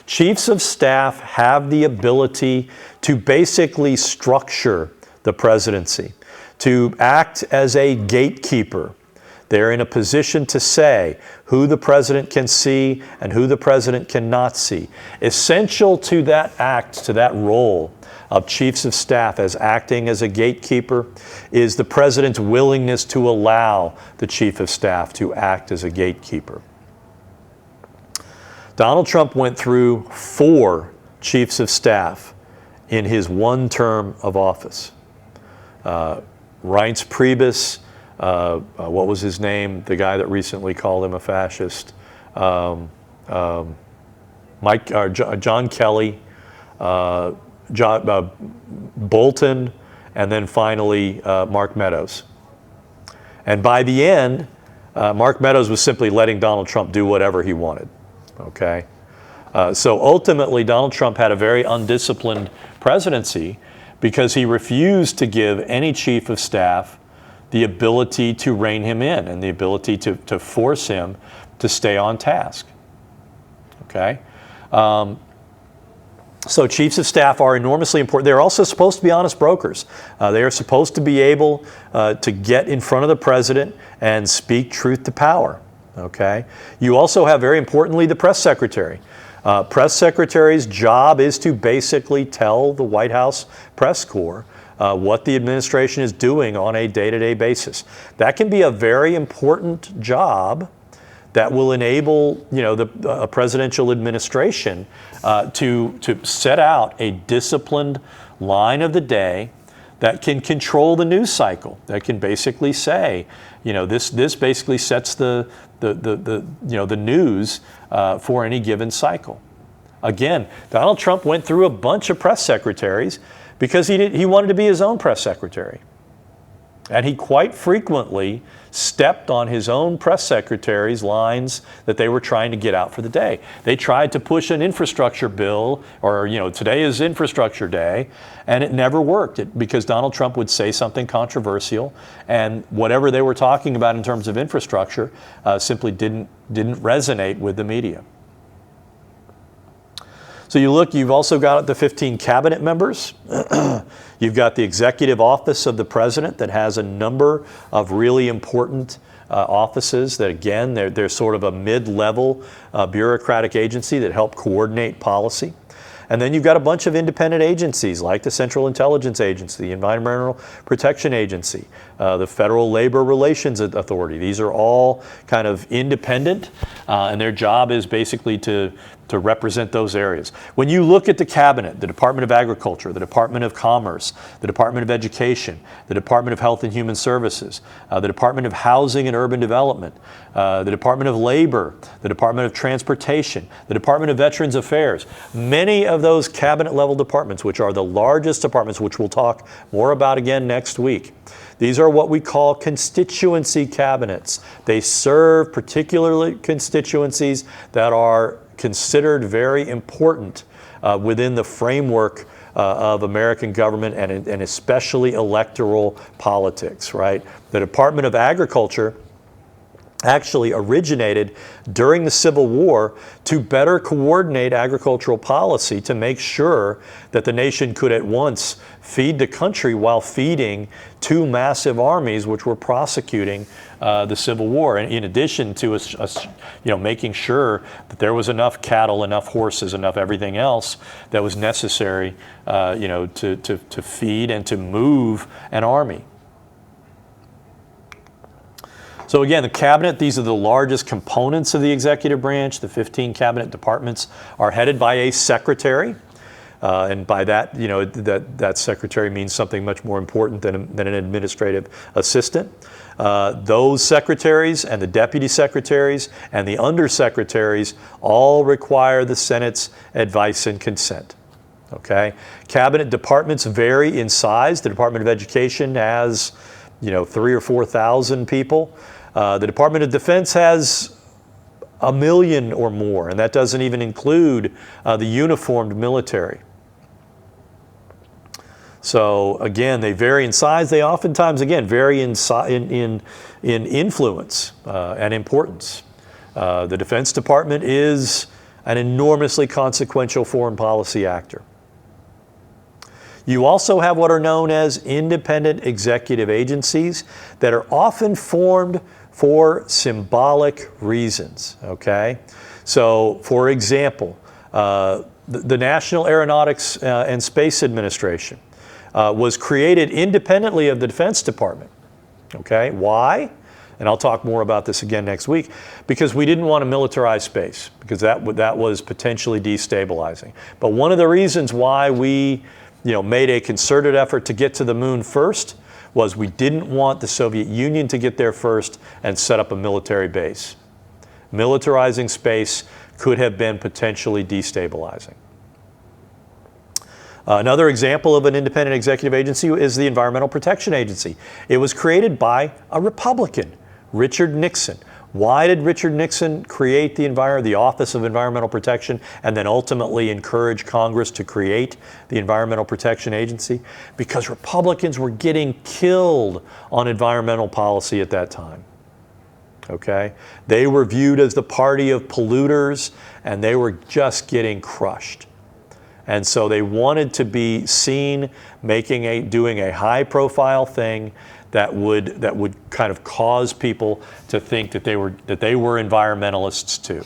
Chiefs of staff have the ability to basically structure the presidency, to act as a gatekeeper. They're in a position to say who the president can see and who the president cannot see. Essential to that act, to that role of chiefs of staff as acting as a gatekeeper, is the president's willingness to allow the chief of staff to act as a gatekeeper. Donald Trump went through 4 chiefs of staff in his 1 term of office. Reince Priebus, what was his name? The guy that recently called him a fascist. John Kelly, Bolton, and then finally Mark Meadows. And by the end, Mark Meadows was simply letting Donald Trump do whatever he wanted. Okay, so ultimately Donald Trump had a very undisciplined presidency because he refused to give any chief of staff the ability to rein him in and the ability to force him to stay on task. Okay, so chiefs of staff are enormously important. They're also supposed to be honest brokers. They are supposed to be able to get in front of the president and speak truth to power. Okay. You also have, very importantly, the press secretary. Press secretary's job is to basically tell the White House press corps what the administration is doing on a day-to-day basis. That can be a very important job that will enable, a presidential administration to set out a disciplined line of the day that can control the news cycle, that can basically say, this basically sets the news for any given cycle. Again, Donald Trump went through a bunch of press secretaries because he wanted to be his own press secretary. And he quite frequently stepped on his own press secretary's lines that they were trying to get out for the day. They tried to push an infrastructure bill, or today is infrastructure day, and it never worked because Donald Trump would say something controversial, and whatever they were talking about in terms of infrastructure simply didn't resonate with the media. So you've also got the 15 cabinet members. You've got the executive office of the president that has a number of really important offices that, again, they're sort of a mid-level bureaucratic agency that help coordinate policy. And then you've got a bunch of independent agencies like the Central Intelligence Agency, the Environmental Protection Agency, the Federal Labor Relations Authority. These are all kind of independent, and their job is basically to represent those areas. When you look at the cabinet, the Department of Agriculture, the Department of Commerce, the Department of Education, the Department of Health and Human Services, the Department of Housing and Urban Development, the Department of Labor, the Department of Transportation, the Department of Veterans Affairs, many of those cabinet level departments, which are the largest departments, which we'll talk more about again next week. These are what we call constituency cabinets. They serve particularly constituencies that are considered very important within the framework of American government and especially electoral politics, right? The Department of Agriculture actually originated during the Civil War to better coordinate agricultural policy to make sure that the nation could at once feed the country while feeding two massive armies which were prosecuting the Civil War, and in addition to making sure that there was enough cattle, enough horses, enough everything else that was necessary to feed and to move an army. So again, the cabinet, these are the largest components of the executive branch. The 15 cabinet departments are headed by a secretary. And by that, that secretary means something much more important than an administrative assistant. Those secretaries and the deputy secretaries and the undersecretaries all require the Senate's advice and consent. Okay? Cabinet departments vary in size. The Department of Education has 3,000 or 4,000 people. The Department of Defense has 1 million or more, and that doesn't even include the uniformed military. So again, they vary in size. They oftentimes, again, vary in influence and importance. The Defense Department is an enormously consequential foreign policy actor. You also have what are known as independent executive agencies that are often formed for symbolic reasons, okay? So, for example, the National Aeronautics and Space Administration was created independently of the Defense Department, okay? Why? And I'll talk more about this again next week, because we didn't want to militarize space, because that was potentially destabilizing. But one of the reasons why we made a concerted effort to get to the moon first was we didn't want the Soviet Union to get there first and set up a military base. Militarizing space could have been potentially destabilizing. Another example of an independent executive agency is the Environmental Protection Agency. It was created by a Republican, Richard Nixon. Why did Richard Nixon create the Office of Environmental Protection and then ultimately encourage Congress to create the Environmental Protection Agency? Because Republicans were getting killed on environmental policy at that time. Okay? They were viewed as the party of polluters, and they were just getting crushed. And so they wanted to be seen doing a high-profile thing that would kind of cause people to think that they were environmentalists too.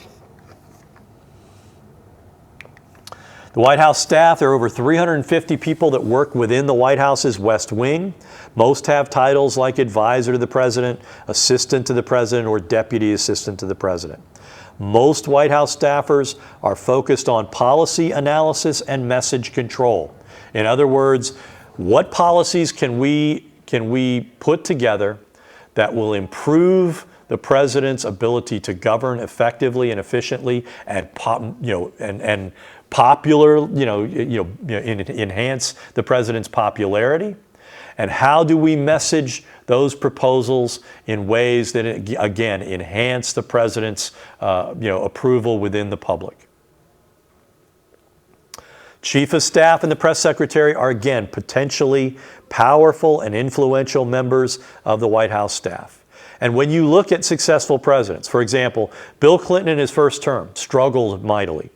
The White House staff, there are over 350 people that work within the White House's West Wing. Most have titles like advisor to the president, assistant to the president, or deputy assistant to the president. Most White House staffers are focused on policy analysis and message control. In other words, what policies can we put together that will improve the president's ability to govern effectively and efficiently and enhance the president's popularity? And how do we message those proposals in ways that, again, enhance the president's approval within the public? Chief of Staff and the Press Secretary are, again, potentially powerful and influential members of the White House staff. And when you look at successful presidents, for example, Bill Clinton in his first term struggled mightily.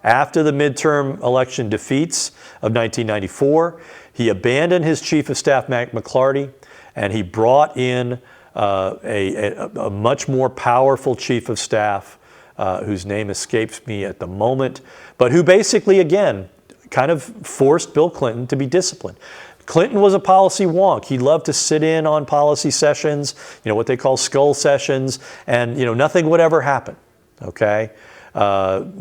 After the midterm election defeats of 1994, he abandoned his Chief of Staff, Mack McLarty, and he brought in a much more powerful Chief of Staff, whose name escapes me at the moment, but who basically, again, kind of forced Bill Clinton to be disciplined. Clinton was a policy wonk. He loved to sit in on policy sessions, what they call skull sessions, and nothing would ever happen. Okay, the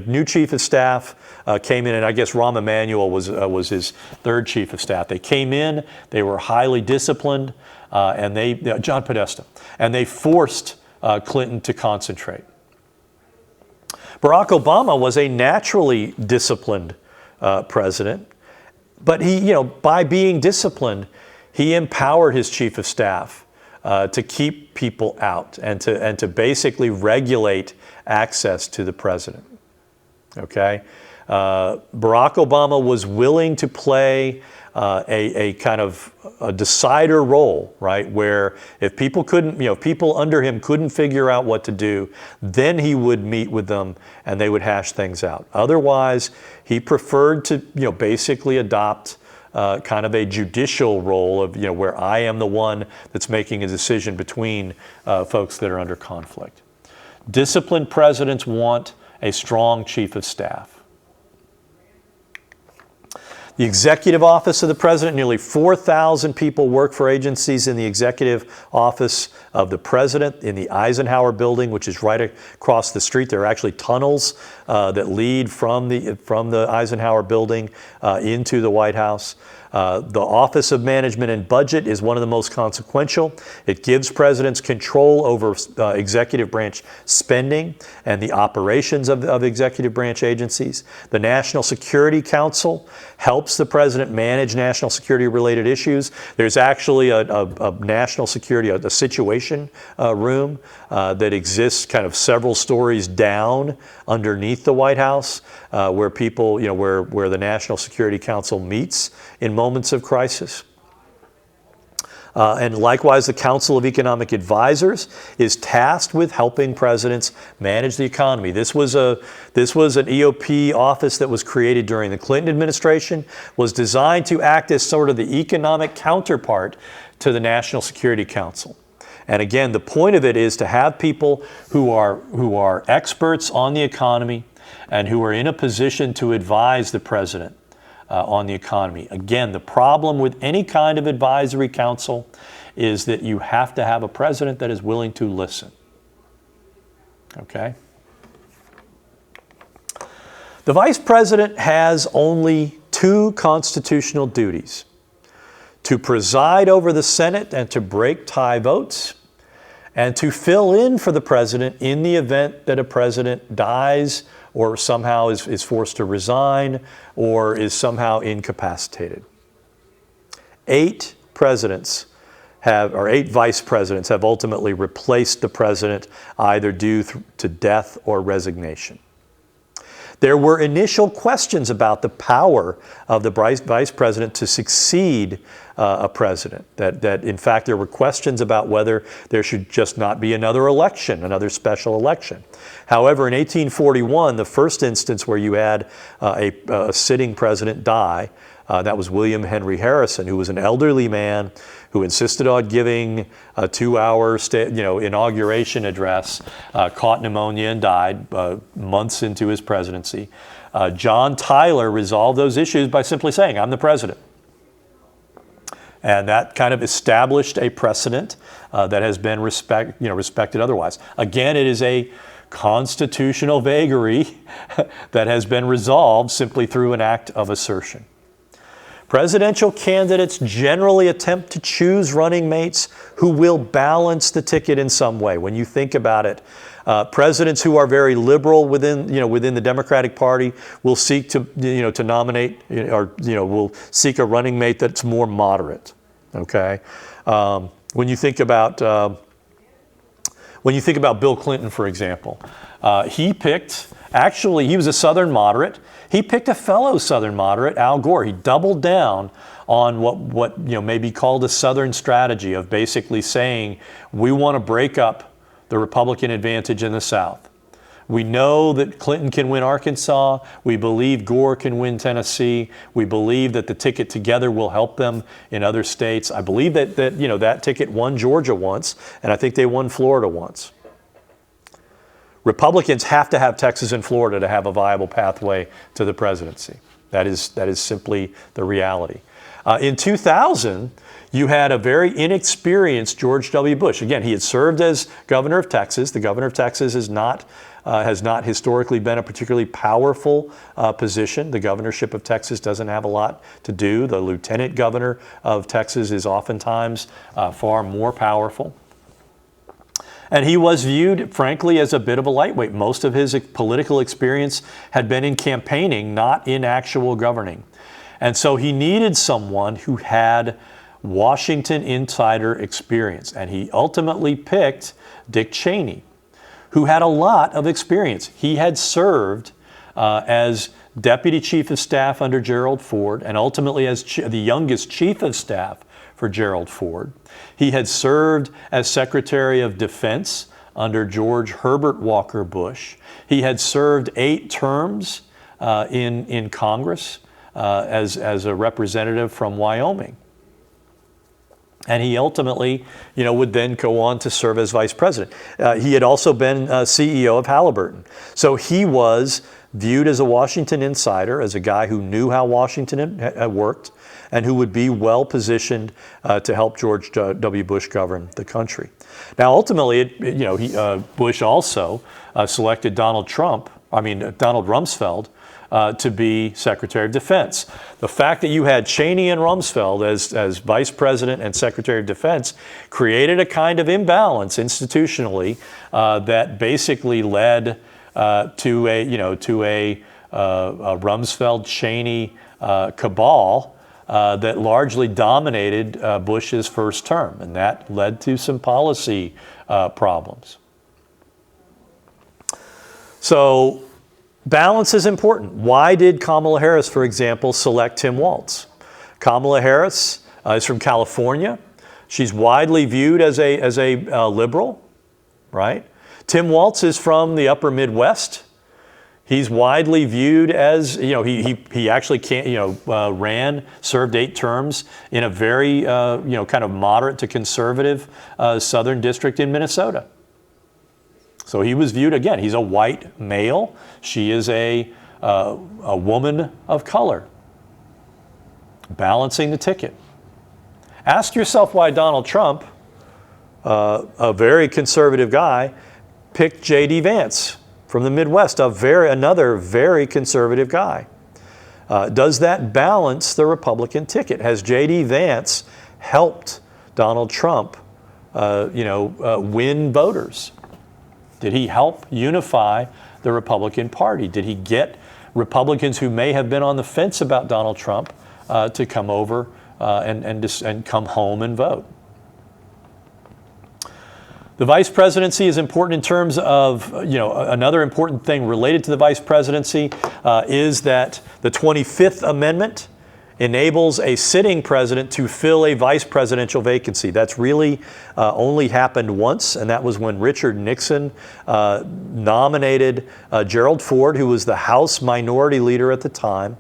new Chief of Staff came in, and I guess Rahm Emanuel was his third Chief of Staff. They came in, they were highly disciplined, and John Podesta, and they forced Clinton to concentrate. Barack Obama was a naturally disciplined president, but he, by being disciplined, he empowered his Chief of Staff to keep people out and to basically regulate access to the president. Okay? Barack Obama was willing to play a kind of a decider role, right? Where if people couldn't, if people under him couldn't figure out what to do, then he would meet with them and they would hash things out. Otherwise, he preferred to, basically adopt kind of a judicial role of, where I am the one that's making a decision between folks that are under conflict. Disciplined presidents want a strong chief of staff. The executive office of the president, nearly 4,000 people work for agencies in the executive office of the president in the Eisenhower building, which is right across the street. There are actually tunnels that lead from the Eisenhower building into the White House. The Office of Management and Budget is one of the most consequential. It gives presidents control over executive branch spending and the operations of executive branch agencies. The National Security Council helps the president manage national security related issues. There's actually a national security, a situation room that exists kind of several stories down underneath the White House where people, where the National Security Council meets in moments of crisis. And likewise, the Council of Economic Advisors is tasked with helping presidents manage the economy. This was an EOP office that was created during the Clinton administration, was designed to act as sort of the economic counterpart to the National Security Council. And again, the point of it is to have people who are experts on the economy and who are in a position to advise the president on the economy. Again, the problem with any kind of advisory council is that you have to have a president that is willing to listen. Okay? The vice president has only two constitutional duties: to preside over the Senate and to break tie votes, and to fill in for the president in the event that a president dies or somehow is forced to resign or is somehow incapacitated. 8 vice presidents have ultimately replaced the president either due to death or resignation. There were initial questions about the power of the vice president to succeed a president. That in fact there were questions about whether there should just not be another election, another special election. However, in 1841, the first instance where you had a sitting president die, that was William Henry Harrison, who was an elderly man who insisted on giving a 2-hour inauguration address, caught pneumonia and died months into his presidency. John Tyler resolved those issues by simply saying, "I'm the president." And that kind of established a precedent that has been respected otherwise. Again, it is a constitutional vagary that has been resolved simply through an act of assertion. Presidential candidates generally attempt to choose running mates who will balance the ticket in some way. When you think about it, presidents who are very liberal within the Democratic Party will seek to nominate will seek a running mate that's more moderate. Okay, when you think about Bill Clinton, for example, he was a Southern moderate. He picked a fellow Southern moderate, Al Gore. He doubled down on what may be called a Southern strategy of basically saying, we want to break up the Republican advantage in the South. We know that Clinton can win Arkansas. We believe Gore can win Tennessee. We believe that the ticket together will help them in other states. I believe that ticket won Georgia once, and I think they won Florida once. Republicans have to have Texas and Florida to have a viable pathway to the presidency. That is simply the reality. In 2000, you had a very inexperienced George W. Bush. Again, he had served as governor of Texas. The governor of Texas has not historically been a particularly powerful position. The governorship of Texas doesn't have a lot to do. The lieutenant governor of Texas is oftentimes far more powerful. And he was viewed, frankly, as a bit of a lightweight. Most of his political experience had been in campaigning, not in actual governing. And so he needed someone who had Washington insider experience. And he ultimately picked Dick Cheney, who had a lot of experience. He had served as Deputy Chief of Staff under Gerald Ford, and ultimately as the youngest Chief of Staff for Gerald Ford. He had served as Secretary of Defense under George Herbert Walker Bush. He had served 8 terms in Congress as a representative from Wyoming. And he ultimately, would then go on to serve as vice president. He had also been CEO of Halliburton. So he was viewed as a Washington insider, as a guy who knew how Washington had worked and who would be well positioned to help George W. Bush govern the country. Now, ultimately, Bush also selected Donald Rumsfeld to be Secretary of Defense. The fact that you had Cheney and Rumsfeld as Vice President and Secretary of Defense created a kind of imbalance institutionally that basically led to a Rumsfeld-Cheney cabal that largely dominated Bush's first term, and that led to some policy problems. So balance is important. Why did Kamala Harris, for example, select Tim Walz? Kamala Harris is from California. She's widely viewed as a liberal, right? Tim Walz is from the upper Midwest. He's widely viewed as, he actually served 8 terms in a very, kind of moderate to conservative southern district in Minnesota. So he was viewed, again, he's a white male. She is a woman of color. Balancing the ticket. Ask yourself why Donald Trump, a very conservative guy, picked J.D. Vance from the Midwest, another very conservative guy. Does that balance the Republican ticket? Has J.D. Vance helped Donald Trump, win voters? Did he help unify the Republican Party? Did he get Republicans who may have been on the fence about Donald Trump to come over and come home and vote? The vice presidency is important in terms of, another important thing related to the vice presidency is that the 25th Amendment enables a sitting president to fill a vice presidential vacancy. That's really only happened once, and that was when Richard Nixon nominated Gerald Ford, who was the House Minority Leader at the time,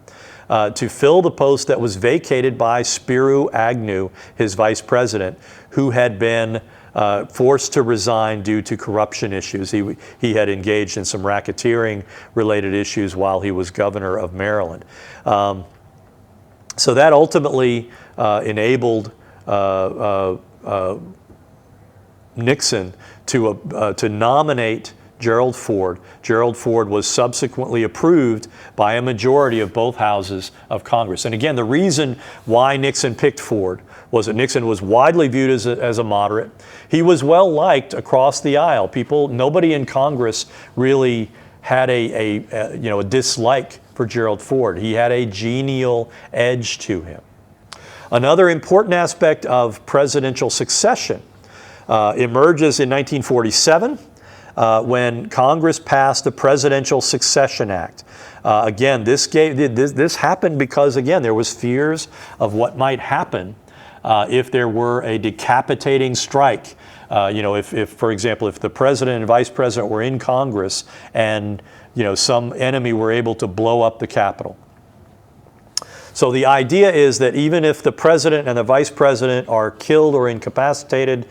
to fill the post that was vacated by Spiro Agnew, his vice president, who had been forced to resign due to corruption issues. He had engaged in some racketeering-related issues while he was governor of Maryland. So that ultimately enabled Nixon to nominate Gerald Ford. Gerald Ford was subsequently approved by a majority of both houses of Congress. And again, the reason why Nixon picked Ford was that Nixon was widely viewed as a moderate. He was well liked across the aisle. Nobody in Congress really had a dislike for Gerald Ford. He had a genial edge to him. Another important aspect of presidential succession emerges in 1947 when Congress passed the Presidential Succession Act. Again, this happened because, again, there was fears of what might happen if there were a decapitating strike. If, for example, if the president and vice president were in Congress and some enemy were able to blow up the Capitol. So the idea is that even if the president and the vice president are killed or incapacitated,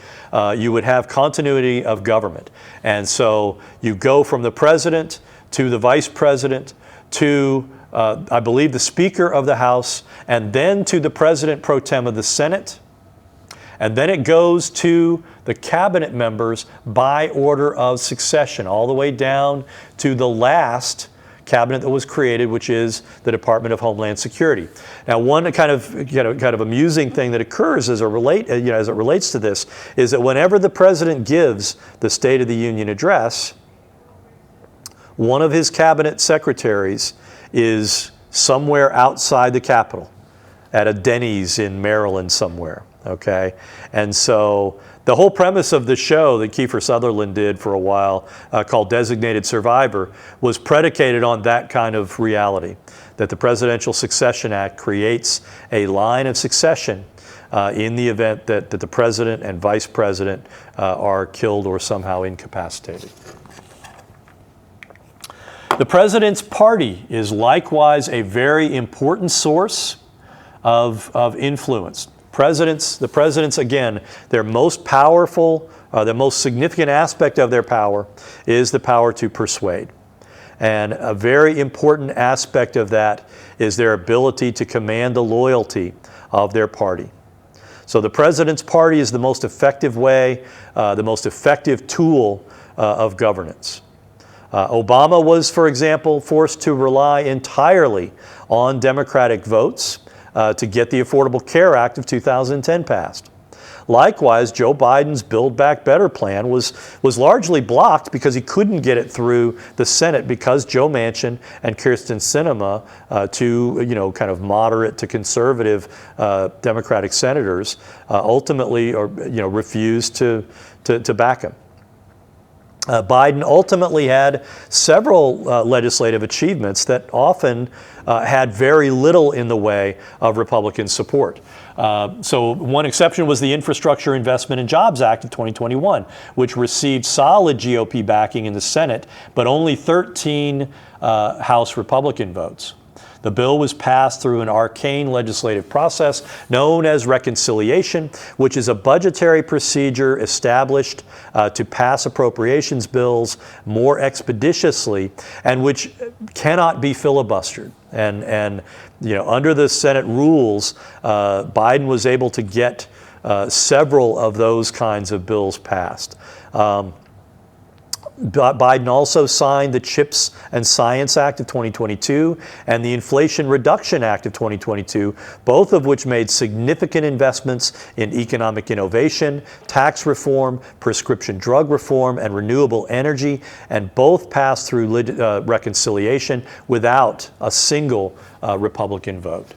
you would have continuity of government. And so you go from the president to the vice president to, I believe, the Speaker of the House, and then to the President pro tem of the Senate. And then it goes to the cabinet members by order of succession, all the way down to the last cabinet that was created, which is the Department of Homeland Security. Now, one kind of amusing thing that occurs as it relates to this is that whenever the president gives the State of the Union address, one of his cabinet secretaries is somewhere outside the Capitol, at a Denny's in Maryland somewhere. Okay, and so The whole premise of the show that Kiefer Sutherland did for a while, called Designated Survivor, was predicated on that kind of reality, that the Presidential Succession Act creates a line of succession in the event that the president and vice president are killed or somehow incapacitated. The president's party is likewise a very important source of influence. The presidents, again, their most powerful, the most significant aspect of their power is the power to persuade. And a very important aspect of that is their ability to command the loyalty of their party. So the president's party is the most effective way, the most effective tool of governance. Obama was, for example, forced to rely entirely on Democratic votes to get the Affordable Care Act of 2010 passed. Likewise, Joe Biden's Build Back Better plan was largely blocked because he couldn't get it through the Senate because Joe Manchin and Kyrsten Sinema, two kind of moderate to conservative Democratic senators, ultimately refused to back him. Biden ultimately had several legislative achievements that often had very little in the way of Republican support. So one exception was the Infrastructure Investment and Jobs Act of 2021, which received solid GOP backing in the Senate, but only 13 House Republican votes. The bill was passed through an arcane legislative process known as reconciliation, which is a budgetary procedure established to pass appropriations bills more expeditiously and which cannot be filibustered. And under the Senate rules, Biden was able to get several of those kinds of bills passed. Biden also signed the CHIPS and Science Act of 2022 and the Inflation Reduction Act of 2022, both of which made significant investments in economic innovation, tax reform, prescription drug reform, and renewable energy, and both passed through reconciliation without a single Republican vote.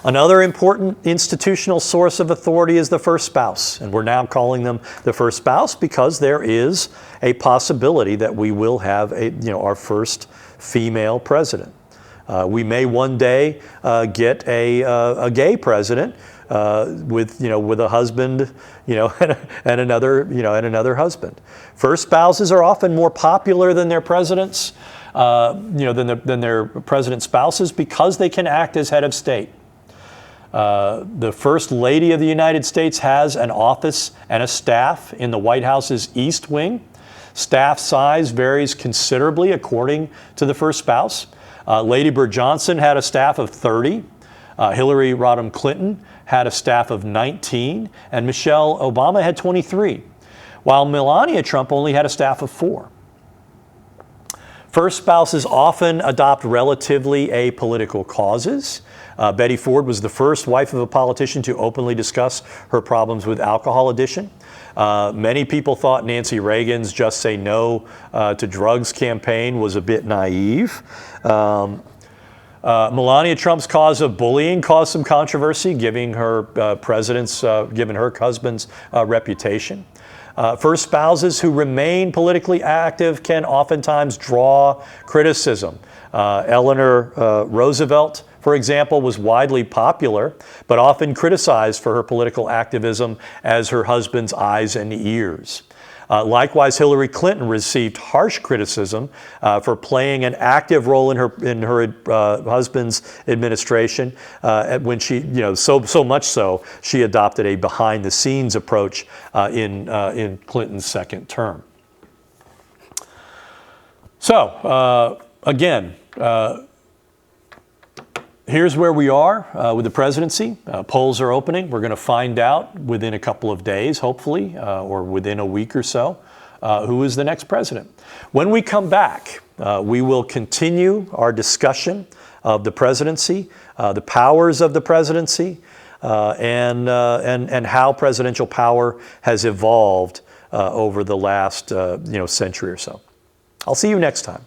Another important institutional source of authority is the first spouse, and we're now calling them the first spouse because there is a possibility that we will have our first female president. We may one day get a gay president with a husband, and another husband. First spouses are often more popular than their presidents, than their president spouses because they can act as head of state. The First Lady of the United States has an office and a staff in the White House's East Wing. Staff size varies considerably according to the first spouse. Lady Bird Johnson had a staff of 30. Hillary Rodham Clinton had a staff of 19. And Michelle Obama had 23, while Melania Trump only had a staff of 4. First spouses often adopt relatively apolitical causes. Betty Ford was the first wife of a politician to openly discuss her problems with alcohol addiction. Many people thought Nancy Reagan's Just Say No to Drugs campaign was a bit naive. Melania Trump's cause of bullying caused some controversy, given her husband's reputation. First spouses who remain politically active can oftentimes draw criticism. Eleanor Roosevelt, for example, was widely popular, but often criticized for her political activism as her husband's eyes and ears. Likewise, Hillary Clinton received harsh criticism for playing an active role in her husband's administration when she, so much so, she adopted a behind-the-scenes approach in Clinton's second term. So, again, here's where we are with the presidency. Polls are opening. We're going to find out within a couple of days, hopefully, or within a week or so, who is the next president. When we come back, we will continue our discussion of the presidency, the powers of the presidency, and how presidential power has evolved over the last century or so. I'll see you next time.